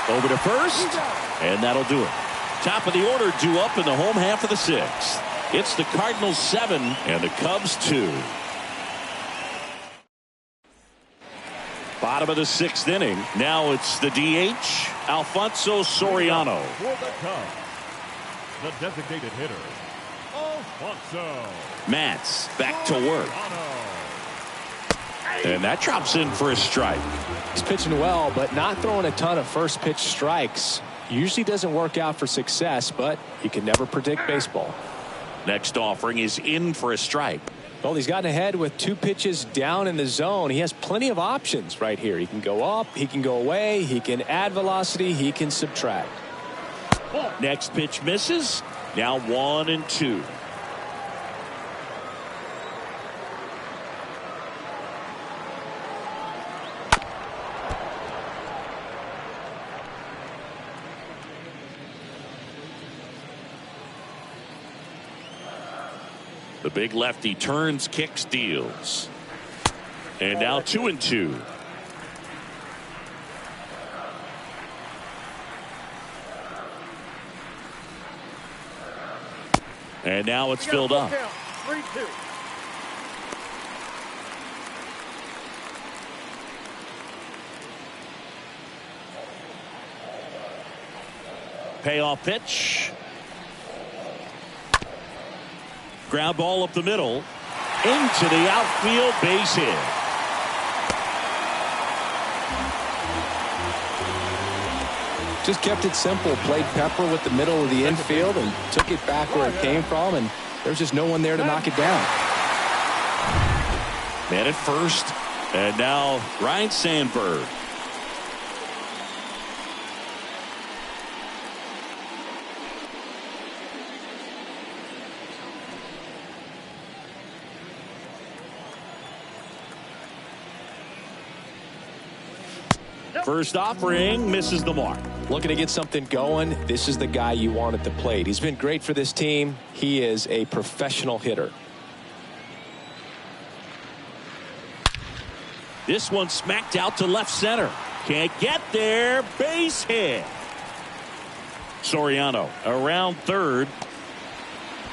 Over to first, and that'll do it. Top of the order due up in the home half of the 6th. It's the Cardinals 7 and the Cubs 2. Bottom of the 6th inning. Now it's the DH, Alfonso Soriano. For the Cubs, the designated hitter, Alfonso. Matz back to work. And that drops in for a strike. He's pitching well, but not throwing a ton of first pitch strikes. Usually doesn't work out for success, but you can never predict baseball. Next offering is in for a strike. Well, he's gotten ahead with 2 pitches down in the zone. He has plenty of options right here. He can go up, he can go away, he can add velocity, he can subtract. Next pitch misses. Now 1-2. The big lefty turns, kicks, deals. And now 2-2. And now it's filled up. 3-2. Payoff pitch. Ground ball up the middle. Into the outfield, base hit. Just kept it simple. Played pepper with the middle of the infield and took it back where it came from, and there's just no one there to knock it down. Man at first, and now Ryan Sandberg. First offering misses the mark. Looking to get something going. This is the guy you want at the plate. He's been great for this team. He is a professional hitter. This one smacked out to left center. Can't get there. Base hit. Soriano around third.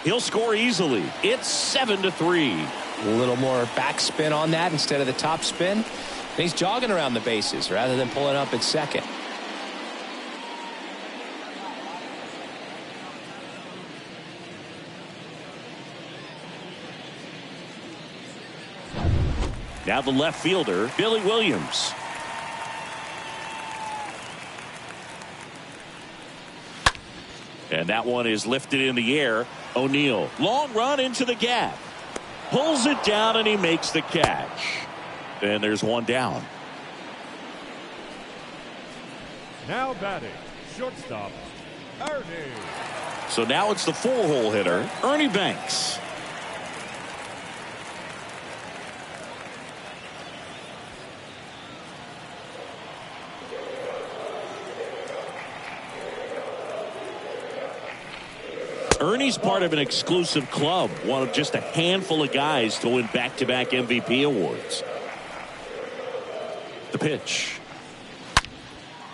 He'll score easily. It's 7-3. A little more backspin on that instead of the top spin. And he's jogging around the bases rather than pulling up at second. Now the left fielder, Billy Williams. And that one is lifted in the air. O'Neill, long run into the gap. Pulls it down and he makes the catch. And there's one down. Now batting, shortstop, Ernie. So now it's the four-hole hitter, Ernie Banks. Ernie's part of an exclusive club, one of just a handful of guys to win back-to-back MVP awards. The pitch.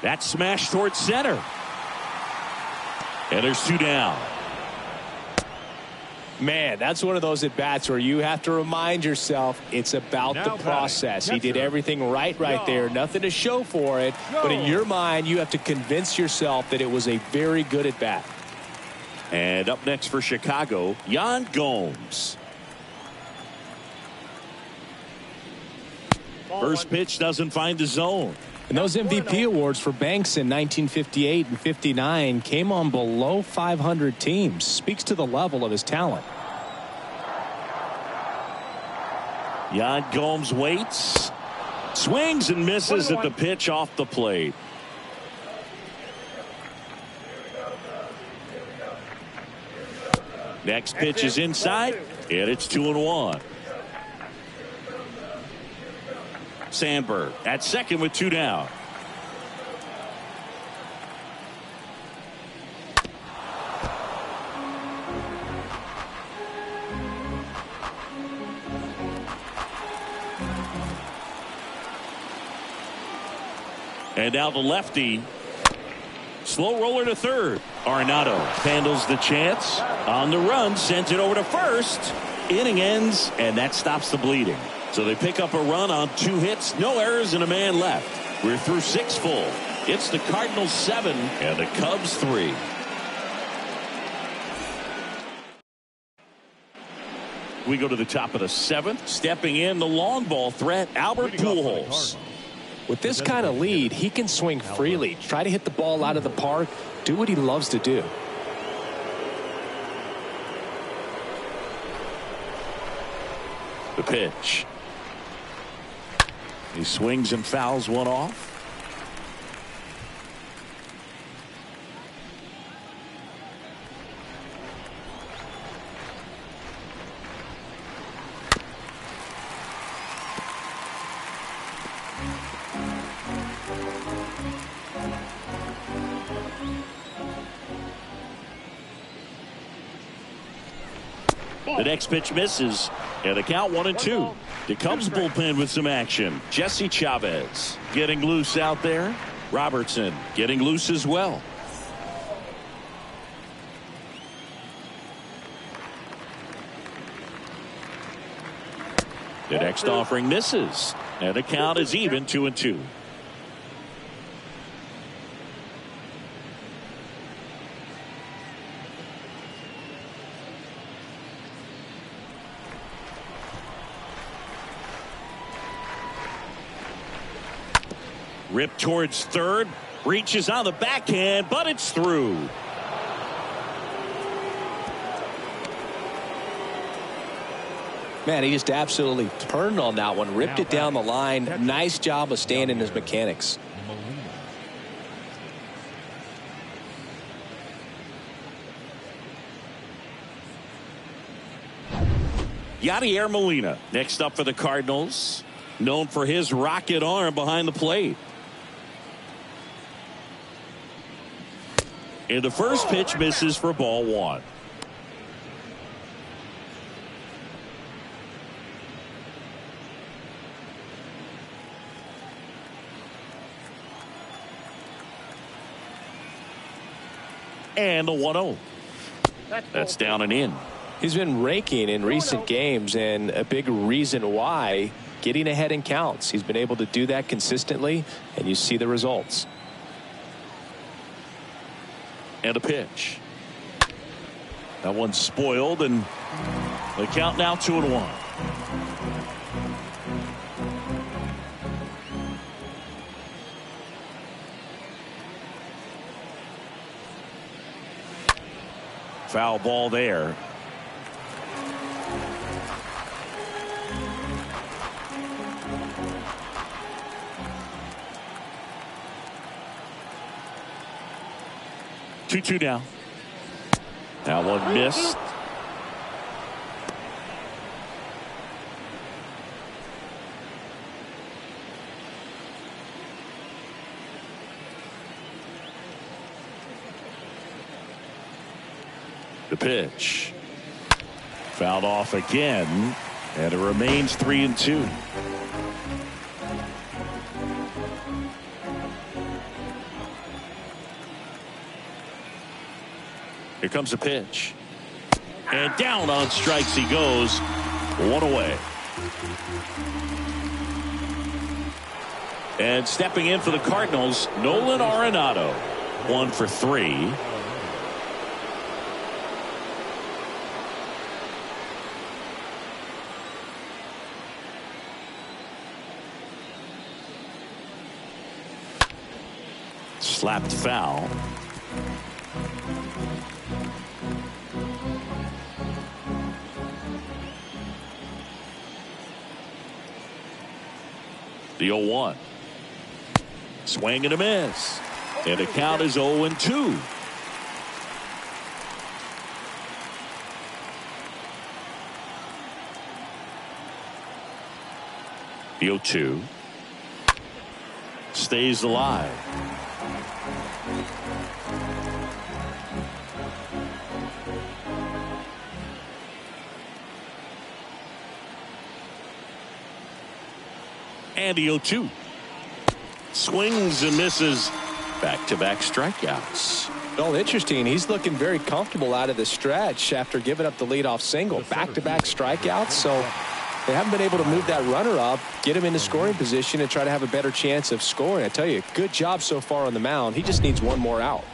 That's smashed towards center. And there's two down. Man, that's one of those at-bats where you have to remind yourself it's about the process. He did everything right there. Nothing to show for it. But in your mind, you have to convince yourself that it was a very good at-bat. And up next for Chicago, Yan Gomes. First pitch doesn't find the zone. And those MVP awards for Banks in 1958 and 59 came on below 500 teams. Speaks to the level of his talent. Yan Gomes waits. Swings and misses at the pitch off the plate. Next pitch is inside, and it's 2-1. Sandberg at second with two down. And now the lefty. Slow roller to third. Arenado handles the chance. On the run, sends it over to first. Inning ends, and that stops the bleeding. So they pick up a run on 2 hits, no errors, and a man left. We're through 6 full. It's the Cardinals 7 and the Cubs 3. We go to the top of the 7th. Stepping in the long ball threat, Albert Pujols. With this kind of lead, he can swing freely, try to hit the ball out of the park, do what he loves to do. The pitch. He swings and fouls one off. The next pitch misses, and the count 1-2. The Cubs bullpen with some action. Jesse Chavez getting loose out there. Robertson getting loose as well. The next offering misses, and the count is even 2-2. Ripped towards third, reaches on the backhand, but it's through. Man, he just absolutely turned on that one, ripped it down the line. Nice job of staying in his mechanics. Yadier Molina next up for the Cardinals, known for his rocket arm behind the plate. And the first pitch misses for ball one. And the 1-0. That's down and in. He's been raking in recent games, and a big reason why, getting ahead in counts. He's been able to do that consistently, and you see the results. And a pitch. That one's spoiled, and the count now 2-1. Foul ball there. Two down. That one missed. The pitch. Fouled off again, and it remains 3-2. Here comes the pitch. And down on strikes he goes. One away. And stepping in for the Cardinals, Nolan Arenado. 1 for 3. Slapped foul. The 0-1. Swing and a miss. And the count is 0-2. The 0-2. Stays alive. And the 0-2. Swings and misses. Back-to-back strikeouts. Well, interesting. He's looking very comfortable out of the stretch after giving up the leadoff single. Back-to-back strikeouts. So they haven't been able to move that runner up, get him into scoring position, and try to have a better chance of scoring. I tell you, good job so far on the mound. He just needs one more out.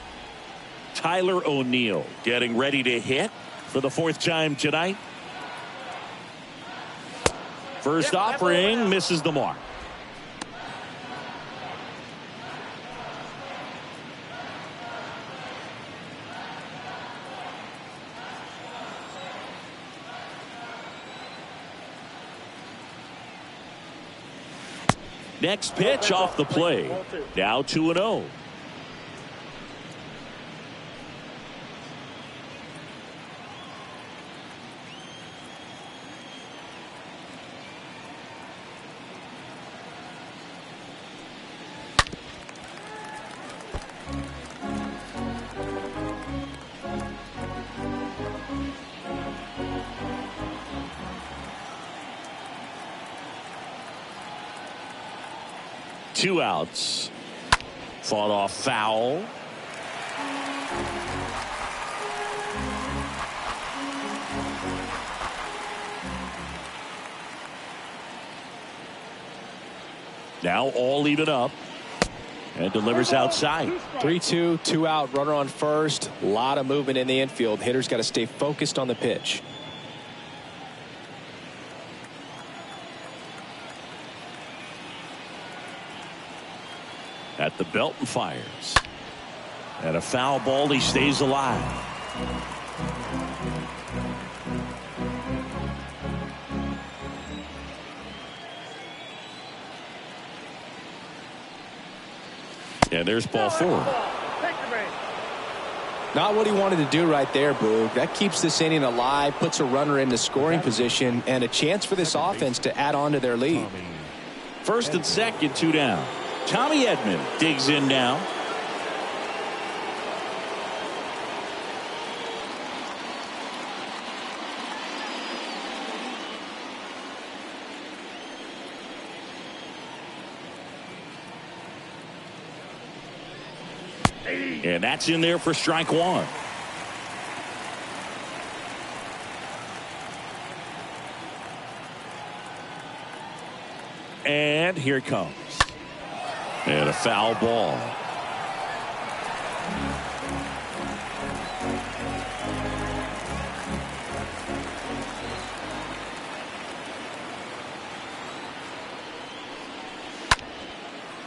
Tyler O'Neill getting ready to hit for the 4th time tonight. First offering misses the mark. Next pitch off the plate. Now 2-0. Two outs. Fought off foul. Now all even up. And delivers outside. 3-2, 2 out, runner on first. A lot of movement in the infield. Hitter's got to stay focused on the pitch. At the belt and fires. And a foul ball. He stays alive. And there's ball 4. Not what he wanted to do right there, Boog. That keeps this inning alive, puts a runner in the scoring position, and a chance for this offense to add on to their lead. First and second, 2 down. Tommy Edman digs in now. And that's in there for strike one. And here it comes. And a foul ball.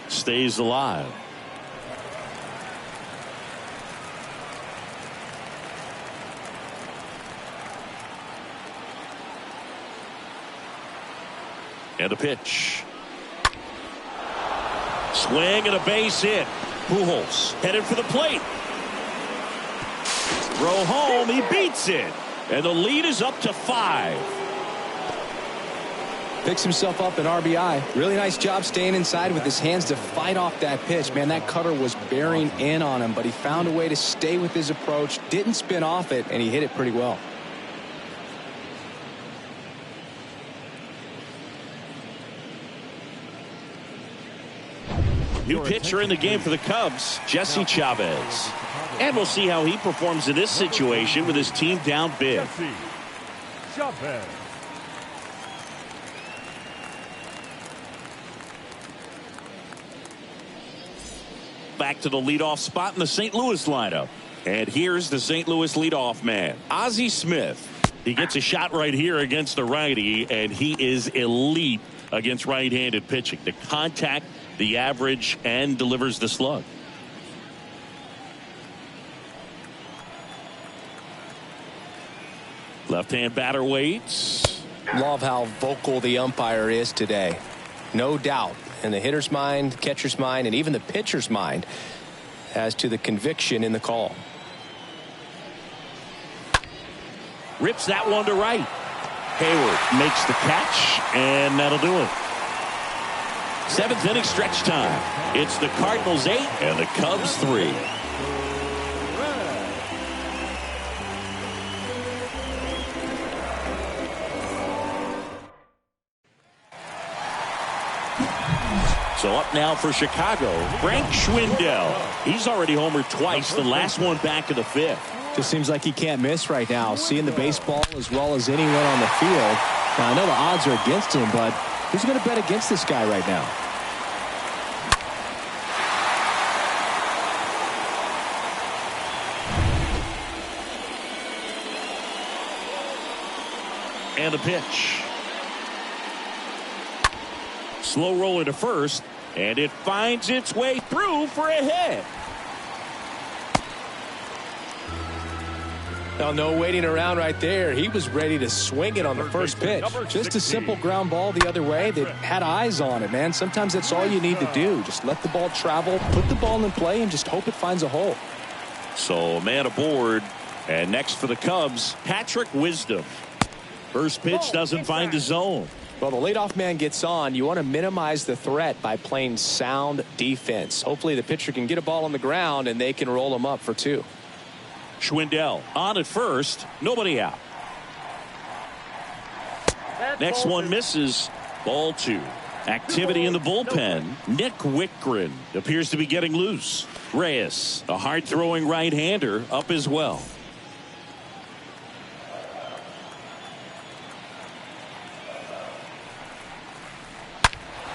Stays alive. And a pitch. Swing and a base hit. Pujols headed for the plate. Throw home. He beats it. And the lead is up to 5. Picks himself up an RBI. Really nice job staying inside with his hands to fight off that pitch. Man, that cutter was bearing in on him, but he found a way to stay with his approach, didn't spin off it, and he hit it pretty well. New pitcher in the game for the Cubs, Jesse Chavez. And we'll see how he performs in this situation with his team down big. Jesse Chavez. Back to the leadoff spot in the St. Louis lineup. And here's the St. Louis leadoff man, Ozzie Smith. He gets a shot right here against the righty, and he is elite against right-handed pitching. The contact, the average, and delivers the slug. Left-hand batter waits. Love how vocal the umpire is today. No doubt in the hitter's mind, catcher's mind, and even the pitcher's mind as to the conviction in the call. Rips that one to right. Hayward makes the catch, and that'll do it. 7th inning stretch time. It's the Cardinals 8 and the Cubs 3. So up now for Chicago, Frank Schwindel. He's already homered twice, the last one back in the 5th. Just seems like he can't miss right now, seeing the baseball as well as anyone on the field. Now, I know the odds are against him, but who's going to bet against this guy right now? And a pitch. Slow roller to first, and it finds its way through for a hit. Now, no waiting around right there. He was ready to swing it on the first pitch. Just a simple ground ball the other way that had eyes on it, man. Sometimes that's all you need to do. Just let the ball travel, put the ball in play, and just hope it finds a hole. So, a man aboard. And next for the Cubs, Patrick Wisdom. First pitch doesn't find the zone. Well, the leadoff man gets on. You want to minimize the threat by playing sound defense. Hopefully the pitcher can get a ball on the ground and they can roll him up for 2. Schwindel on at first. Nobody out. Next one misses. Ball 2. Activity in the bullpen. Nick Wickgren appears to be getting loose. Reyes, a hard-throwing right-hander, up as well.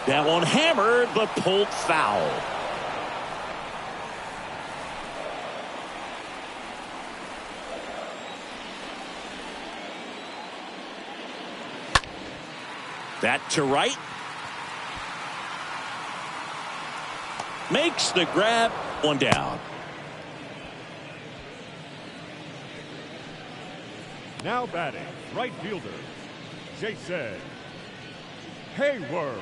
That one hammered, but pulled foul. That to right. Makes the grab. One down. Now batting, right fielder, Jason Hayward.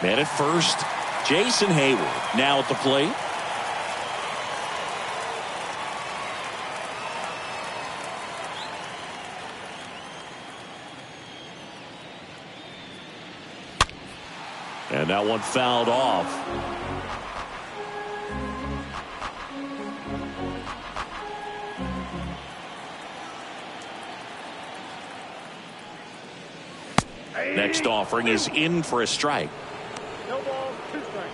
Man at first, Jason Hayward now at the plate. And that one fouled off. Next offering is in for a strike. No balls, 2 strikes.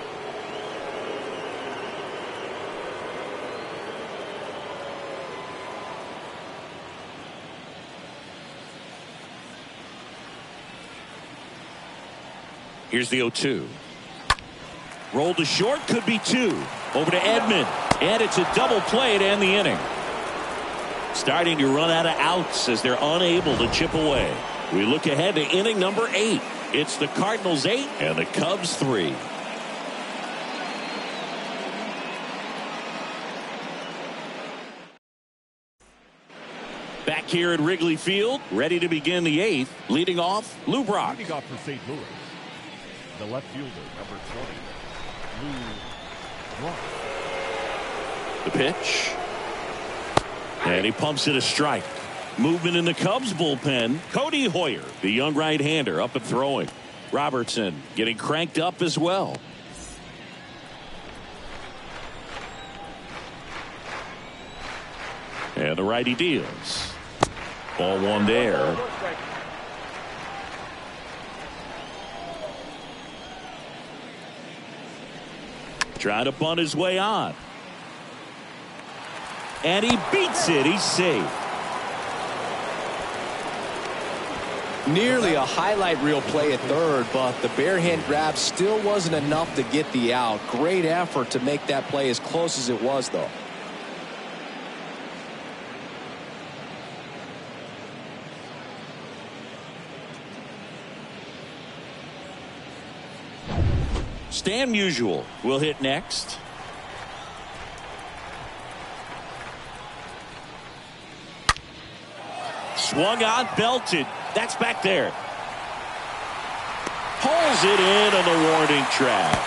Here's the 0-2. Rolled to short, could be 2. Over to Edman, and it's a double play to end the inning. Starting to run out of outs as they're unable to chip away. We look ahead to inning number 8. It's the Cardinals 8 and the Cubs 3. Back here at Wrigley Field, ready to begin the 8th. Leading off, Lou Brock. Leading off for St. Louis, the left fielder, number 20, Lou Brock. The pitch. And he pumps it a strike. Movement in the Cubs bullpen. Cody Hoyer, the young right-hander, up and throwing. Robertson getting cranked up as well. And the righty deals. Ball 1 there. Trying to bunt his way on. And he beats it. He's safe. Nearly a highlight reel play at third, but the bare hand grab still wasn't enough to get the out. Great effort to make that play as close as it was, though. Stan Musial will hit next. Swung on, belted. That's back there. Pulls it in on the warning track.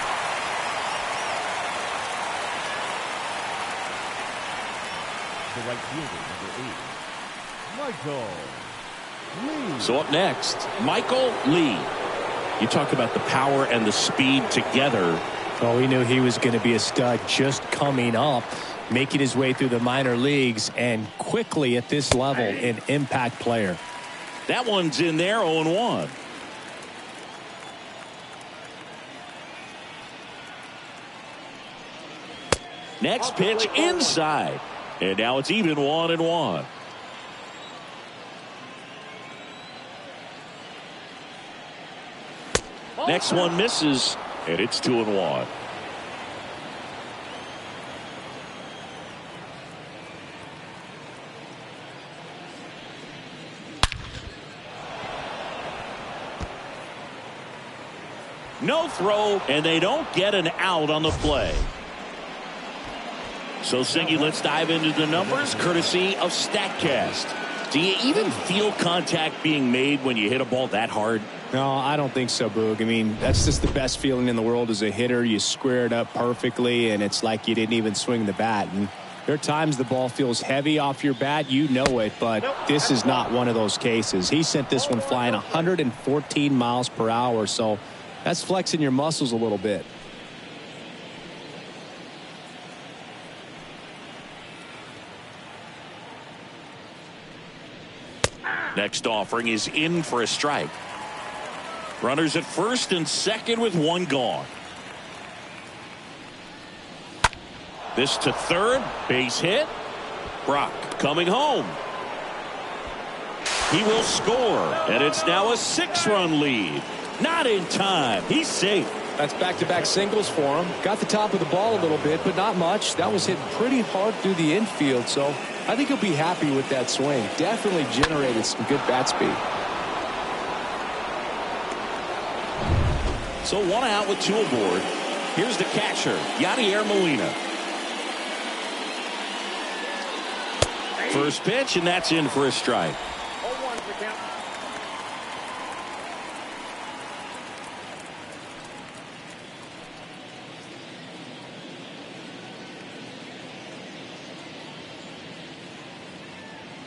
The right fielder, number 8, Michael Lee. So up next, Michael Lee. You talk about the power and the speed together. Oh, we knew he was going to be a stud just coming up, making his way through the minor leagues, and quickly at this level, an impact player. That one's in there, 0-1. Next pitch inside. And now it's even 1-1. Next one misses, and it's 2-1. No throw, and they don't get an out on the play. So, Singy, let's dive into the numbers, courtesy of StatCast. Do you even feel contact being made when you hit a ball that hard? No, I don't think so, Boog. I mean, that's just the best feeling in the world as a hitter. You square it up perfectly, and it's like you didn't even swing the bat. And there are times the ball feels heavy off your bat. You know it, but this is not one of those cases. He sent this one flying 114 miles per hour, so that's flexing your muscles a little bit. Next offering is in for a strike. Runners at first and second with 1 gone. This to third, base hit. Brock coming home. He will score, and it's now a 6-run lead. Not in time. He's safe. That's back-to-back singles for him. Got the top of the ball a little bit, but not much. That was hit pretty hard through the infield, so I think he'll be happy with that swing. Definitely generated some good bat speed. So 1 out with 2 aboard. Here's the catcher, Yadier Molina. First pitch, and that's in for a strike. 0-1 for count.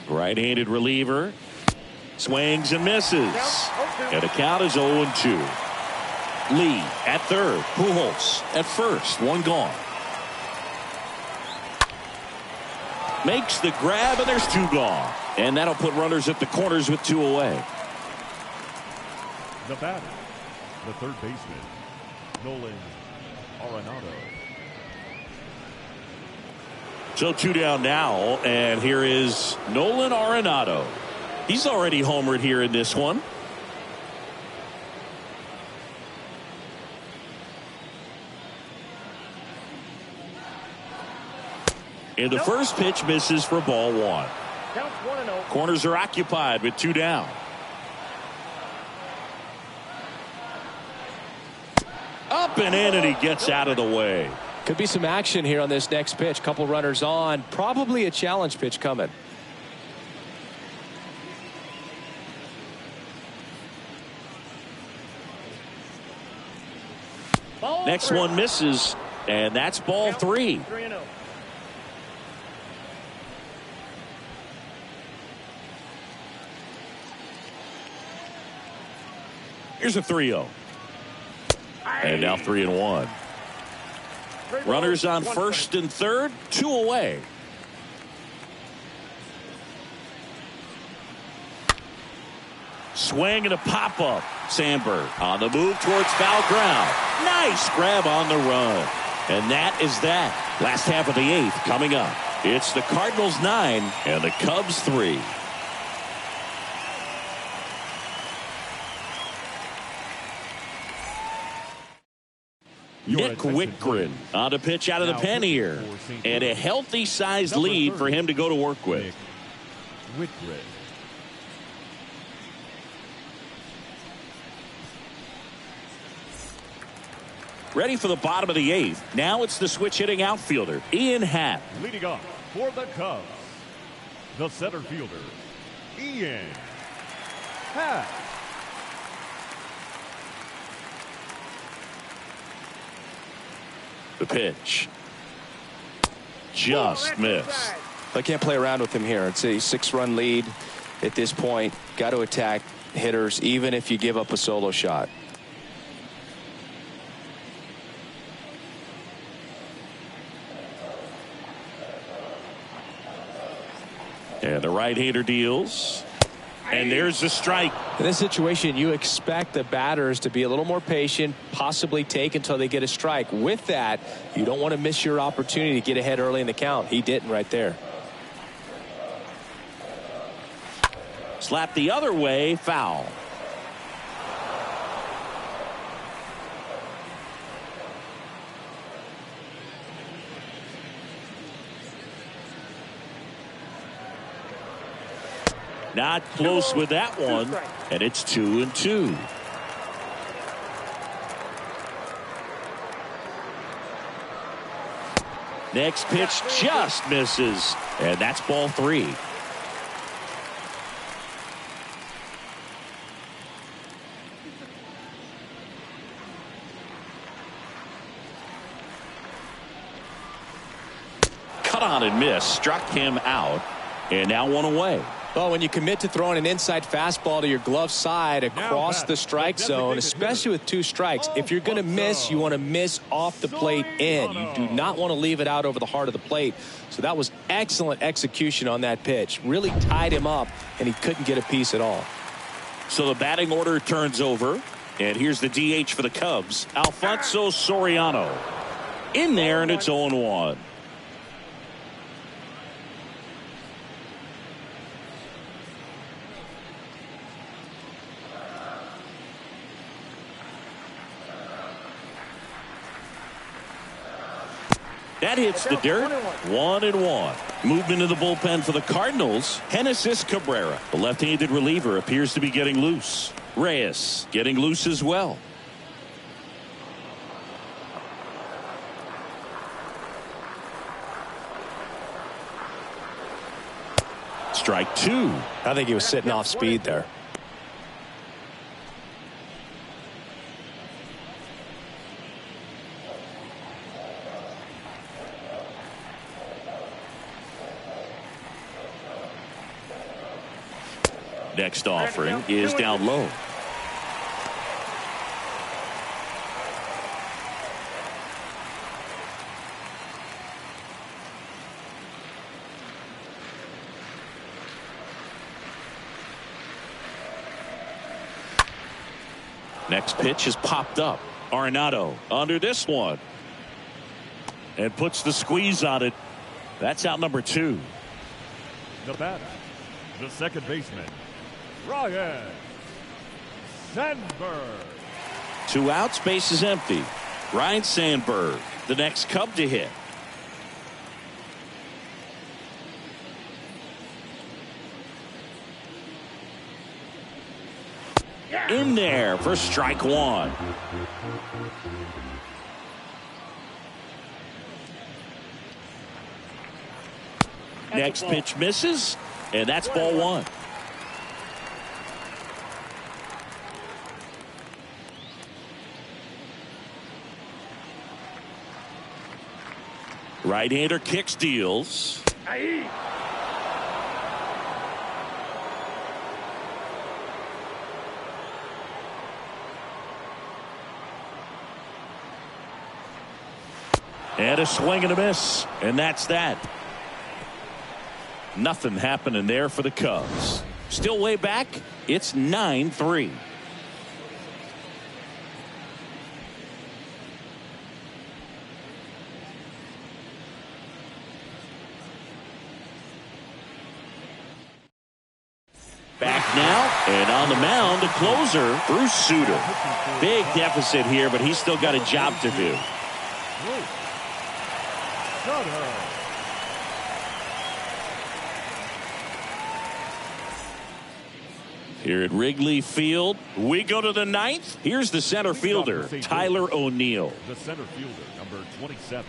Right-handed reliever. Swings and misses. And the count is 0-2. Lee at third. Pujols at first. 1 gone. Makes the grab, and there's 2 gone. And that'll put runners at the corners with 2 away. The batter, the third baseman, Nolan Arenado. So 2 down now, and here is Nolan Arenado. He's already homered here in this one. And the first pitch misses for ball 1. Counts 1-0. Corners are occupied with 2 down. Up and in, and he gets out of the way. Could be some action here on this next pitch. Couple runners on. Probably a challenge pitch coming. Next one misses, and that's ball 3. 3-0. Here's a 3-0. And now 3-1. Runners on first and third, 2 away. Swing and a pop-up. Sandberg on the move towards foul ground. Nice grab on the run. And that is that. Last half of the 8th coming up. It's the Cardinals 9 and the Cubs 3. Nick Whitgren on a pitch out of the pen here. And a healthy sized lead for him to go to work with. Whitgren. Ready for the bottom of the 8th. Now it's the switch hitting outfielder, Ian Happ. Leading off for the Cubs, the center fielder, Ian Happ. The pitch. Just missed. I can't play around with him here. It's a 6-run lead at this point. Got to attack hitters even if you give up a solo shot. And the right-hander deals. And there's the strike. In this situation, you expect the batters to be a little more patient, possibly take until they get a strike. With that, you don't want to miss your opportunity to get ahead early in the count. He didn't right there. Slap the other way, foul. Not close with that one, and it's 2-2. Next pitch just misses, and that's ball 3. Cut on and miss, struck him out, and now 1 away. Well, when you commit to throwing an inside fastball to your glove side across the strike zone, especially with 2 strikes, if you're going to miss, you want to miss off the plate in. You do not want to leave it out over the heart of the plate. So that was excellent execution on that pitch. Really tied him up, and he couldn't get a piece at all. So the batting order turns over, and here's the DH for the Cubs, Alfonso Soriano. In there, and it's 0-1. That hits the dirt. 1-1. Movement in the bullpen for the Cardinals. Hendricks Cabrera, the left-handed reliever, appears to be getting loose. Reyes getting loose as well. Strike 2. I think he was sitting off speed there. Next offering is down low. Next pitch is popped up. Arenado under this one. And puts the squeeze on it. That's out number 2. The batter, the second baseman, Ryan Sandberg. 2 outs, base is empty. Ryan Sandberg, the next Cub to hit. In there for strike 1. Next pitch misses, and that's ball 1. Right-hander kicks, deals. And a swing and a miss, and that's that. Nothing happening there for the Cubs. Still way back. It's 9-3. Back now, and on the mound, the closer, Bruce Sutter. Big deficit here, but he's still got a job to do. Here at Wrigley Field, we go to the 9th. Here's the center fielder, Tyler O'Neill. The center fielder, number 27,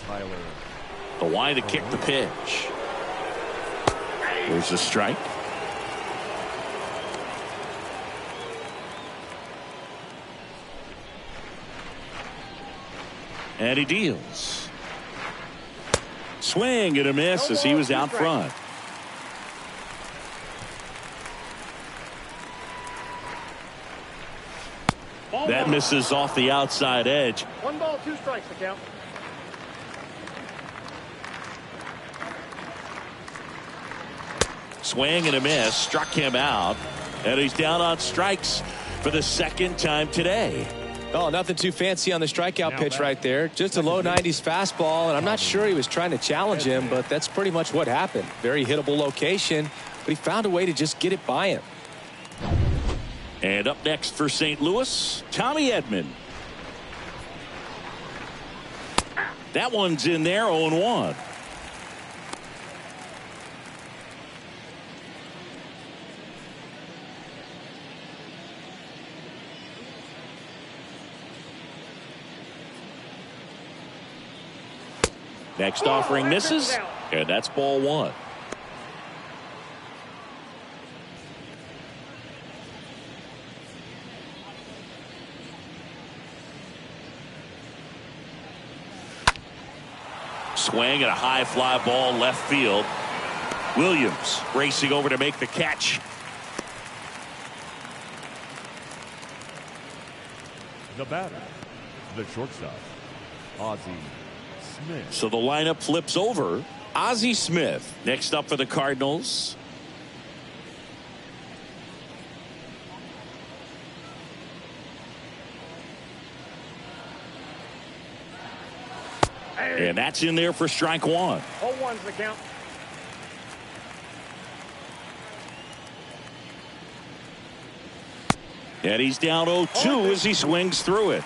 Tyler. The wide to kick the pitch. There's the strike. And he deals. Swing and a miss as he was out front. That misses off the outside edge. 1 ball, 2 strikes to count. Swing and a miss, struck him out, and he's down on strikes for the second time today. Oh, nothing too fancy on the strikeout pitch right there. Just a low 90s fastball, and I'm not sure he was trying to challenge him, but that's pretty much what happened. Very hittable location, but he found a way to just get it by him. And up next for St. Louis, Tommy Edman. That one's in there, 0-1. Next offering misses, and that's ball 1. Swing and a high fly ball left field. Williams racing over to make the catch. The batter, the shortstop, Ozzie Smith. So the lineup flips over. Ozzie Smith next up for the Cardinals. And that's in there for strike 1. 0-1's the count. And he's down 0-2 as he swings through it.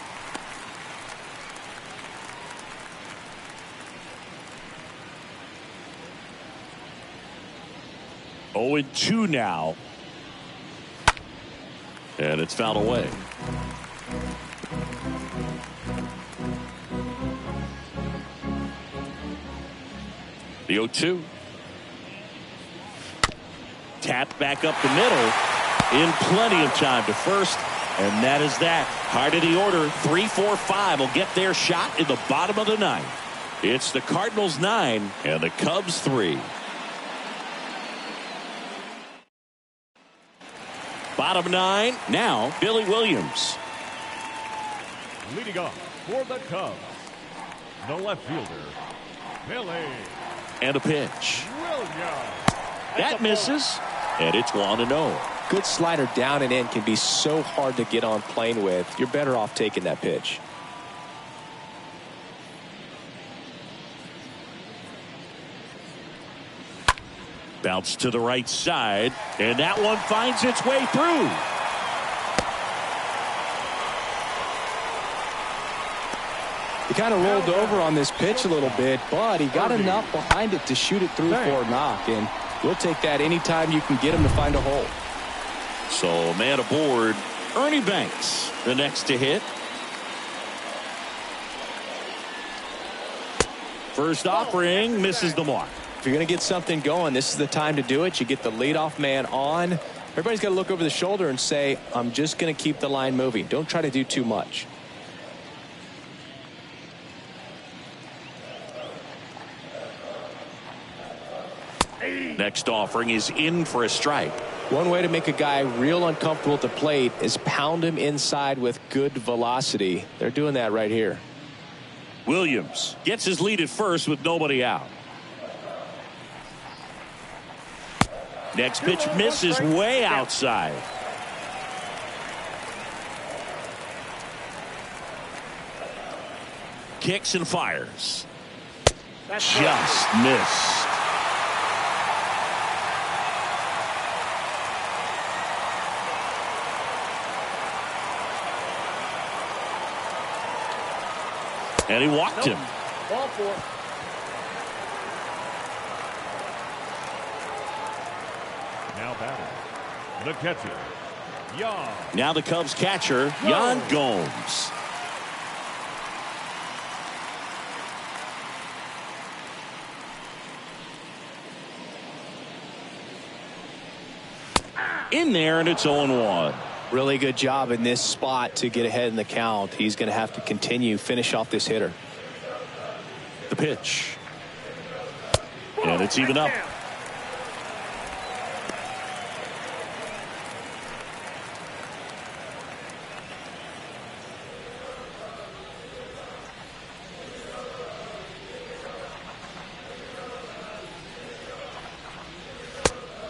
Oh, 2 now. And it's fouled away. The 0-2. Tap back up the middle. In plenty of time to first. And that is that. Heart of the order. 3-4-5 will get their shot in the bottom of the 9th. It's the Cardinals 9 and the Cubs 3. Bottom 9 now. Billy Williams. Leading off for the Cubs, the left fielder, Billy. And a pitch. Williams. That misses. And it's 1-0. good slider down and in can be so hard to get on plane with. You're better off taking that pitch. Bounce to the right side, and that one finds its way through. He kind of rolled over on this pitch a little bit, but he got enough behind it to shoot it through for a knock, and we'll take that anytime you can get him to find a hole. So man aboard, Ernie Banks, the next to hit. First offering misses the mark. If you're going to get something going, this is the time to do it. You get the leadoff man on. Everybody's got to look over the shoulder and say, I'm just going to keep the line moving. Don't try to do too much. Next offering is in for a strike. One way to make a guy real uncomfortable at the plate is pound him inside with good velocity. They're doing that right here. Williams gets his lead at first with nobody out. Next pitch misses way outside. Kicks and fires. Just missed. And he walked him. Ball four. Now batting, the catcher, Yan. Now the Cubs catcher, Yan Gomes. In there, and it's 0-1. Really good job in this spot to get ahead in the count. He's going to have to finish off this hitter. The pitch. And it's even up.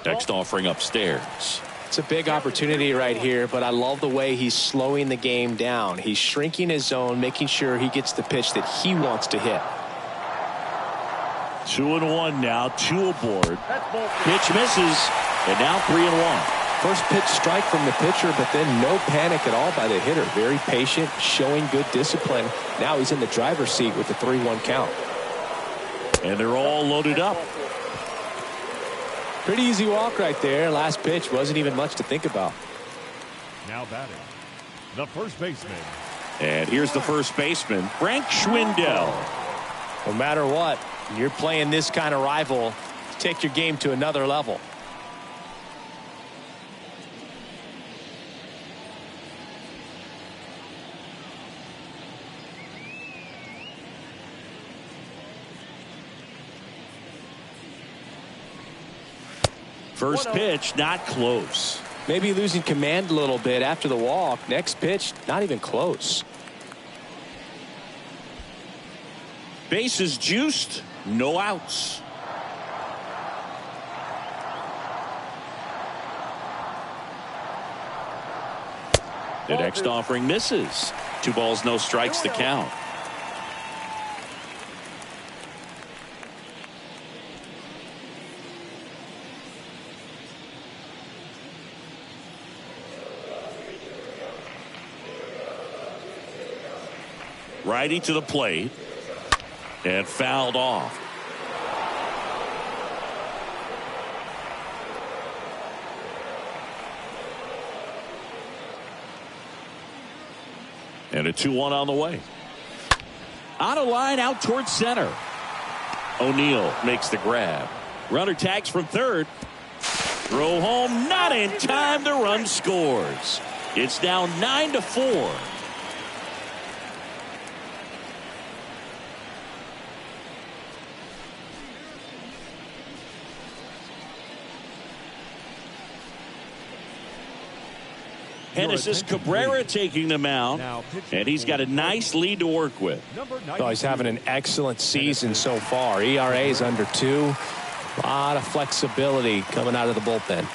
Next offering upstairs. It's a big opportunity right here, but I love the way he's slowing the game down. He's shrinking his zone, making sure he gets the pitch that he wants to hit. 2-1 now, 2 aboard. Pitch misses, and now 3-1. First pitch strike from the pitcher, but then no panic at all by the hitter. Very patient, showing good discipline. Now he's in the driver's seat with the 3-1 count. And they're all loaded up. Pretty easy walk right there. Last pitch wasn't even much to think about. Now batting, the first baseman. And here's the first baseman, Frank Schwindel. No matter what, when you're playing this kind of rival, take your game to another level. First pitch, not close. Maybe losing command a little bit after the walk. Next pitch, not even close. Bases juiced, no outs. The next offering misses. 2 balls, no strikes, the count. Righty to the plate and fouled off. And a 2-1 on the way. On a line out towards center. O'Neill makes the grab. Runner tags from third. Throw home, not in time. The run scores. It's now 9-4. Genesis Cabrera taking the mound, and he's got a nice lead to work with. Oh, he's having an excellent season so far. ERA is under 2. A lot of flexibility coming out of the bullpen.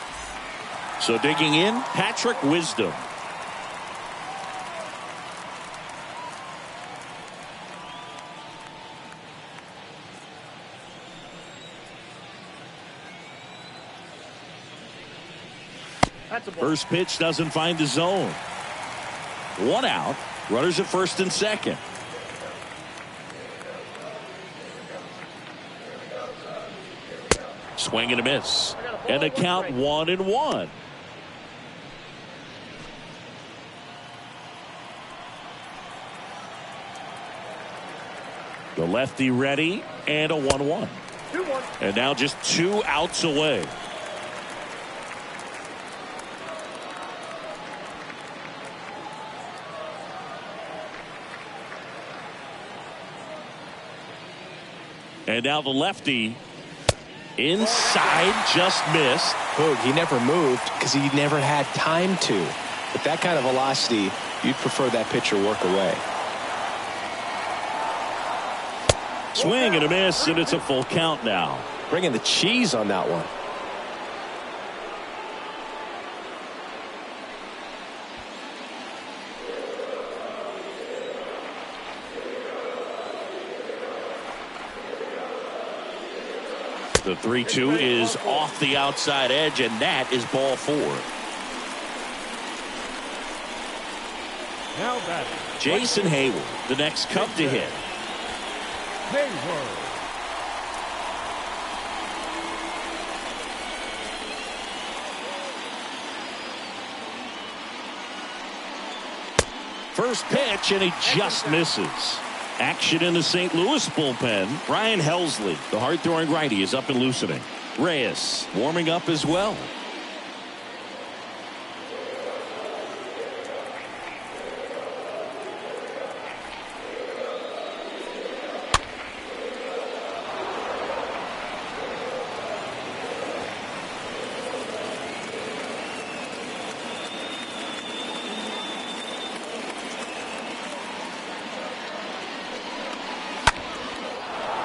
So digging in, Patrick Wisdom. First pitch doesn't find the zone. 1 out. Runners at first and second. Swing and a miss. And a count 1-1. The lefty ready and a 1-1. And now just 2 outs away. And now the lefty inside, just missed. Boog, he never moved because he never had time to. With that kind of velocity, you'd prefer that pitcher work away. Swing and a miss, and it's a full count now. Bringing the cheese on that one. The 3-2 is off the outside edge, and that is ball 4. Now that Jason Hayward, the next Cub to hit. Hayward. First pitch, and he just misses. Action in the St. Louis bullpen. Ryan Helsley, the hard-throwing righty, is up and loosening. Reyes warming up as well.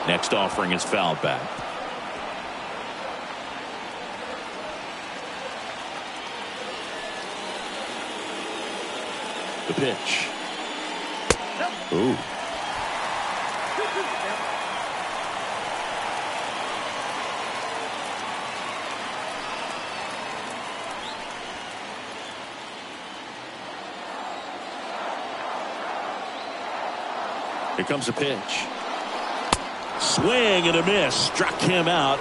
Next offering is fouled back. The pitch. Ooh. Here comes a pitch. Swing and a miss. Struck him out.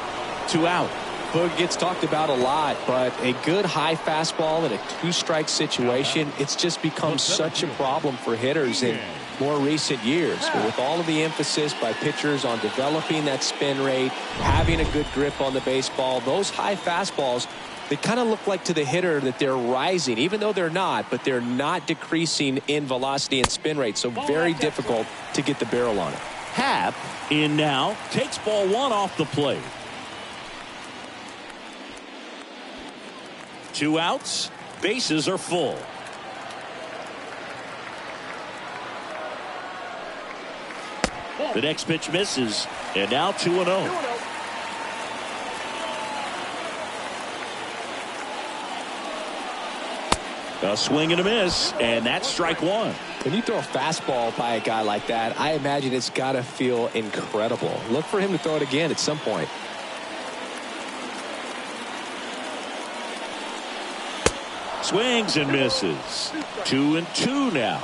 2 out. Boog gets talked about a lot, but a good high fastball in a 2-strike situation, it's just become such a problem for hitters in more recent years. With all of the emphasis by pitchers on developing that spin rate, having a good grip on the baseball, those high fastballs, they kind of look like to the hitter that they're rising, even though they're not, but they're not decreasing in velocity and spin rate. So very difficult to get the barrel on it. Happ in now, takes ball 1 off the plate. 2 outs, bases are full. The next pitch misses, and now 2-0. A swing and a miss, and that's strike 1. When you throw a fastball by a guy like that, I imagine it's got to feel incredible. Look for him to throw it again at some point. Swings and misses. 2-2 now.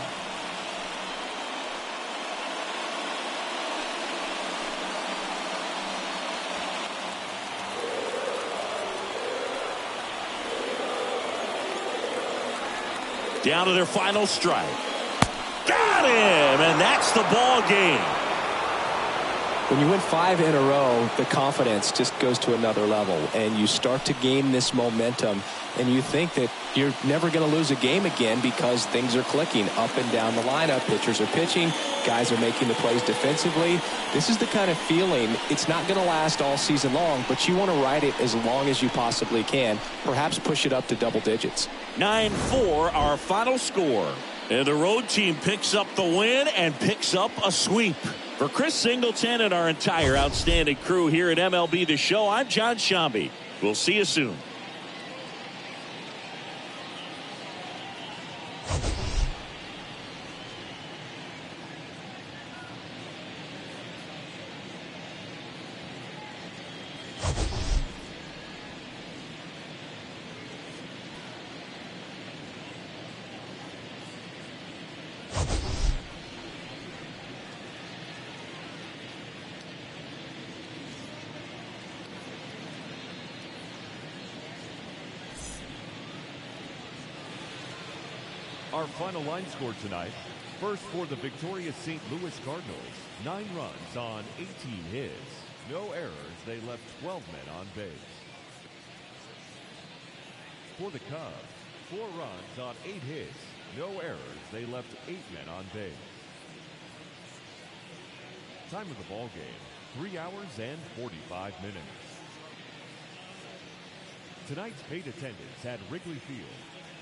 Down to their final strike. Got him, and that's the ball game. When you win 5 in a row, the confidence just goes to another level, and you start to gain this momentum, and you think that you're never going to lose a game again because things are clicking up and down the lineup. Pitchers are pitching, guys are making the plays defensively. This is the kind of feeling, it's not going to last all season long, but you want to ride it as long as you possibly can, perhaps push it up to double digits. 9-4, our final score. And the road team picks up the win and picks up a sweep. For Chris Singleton and our entire outstanding crew here at MLB The Show, I'm John Shambi. We'll see you soon. Our final line score tonight. First for the victorious St. Louis Cardinals, 9 runs on 18 hits. No errors, they left 12 men on base. For the Cubs, 4 runs on 8 hits. No errors, they left 8 men on base. Time of the ball game, 3 hours and 45 minutes. Tonight's paid attendance at Wrigley Field,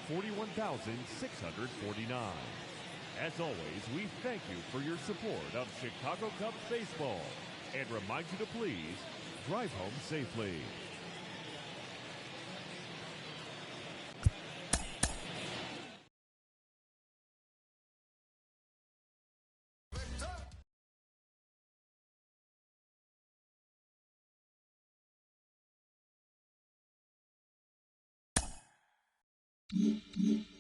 41,649. As always, we thank you for your support of Chicago Cubs baseball and remind you to please drive home safely. Yeah.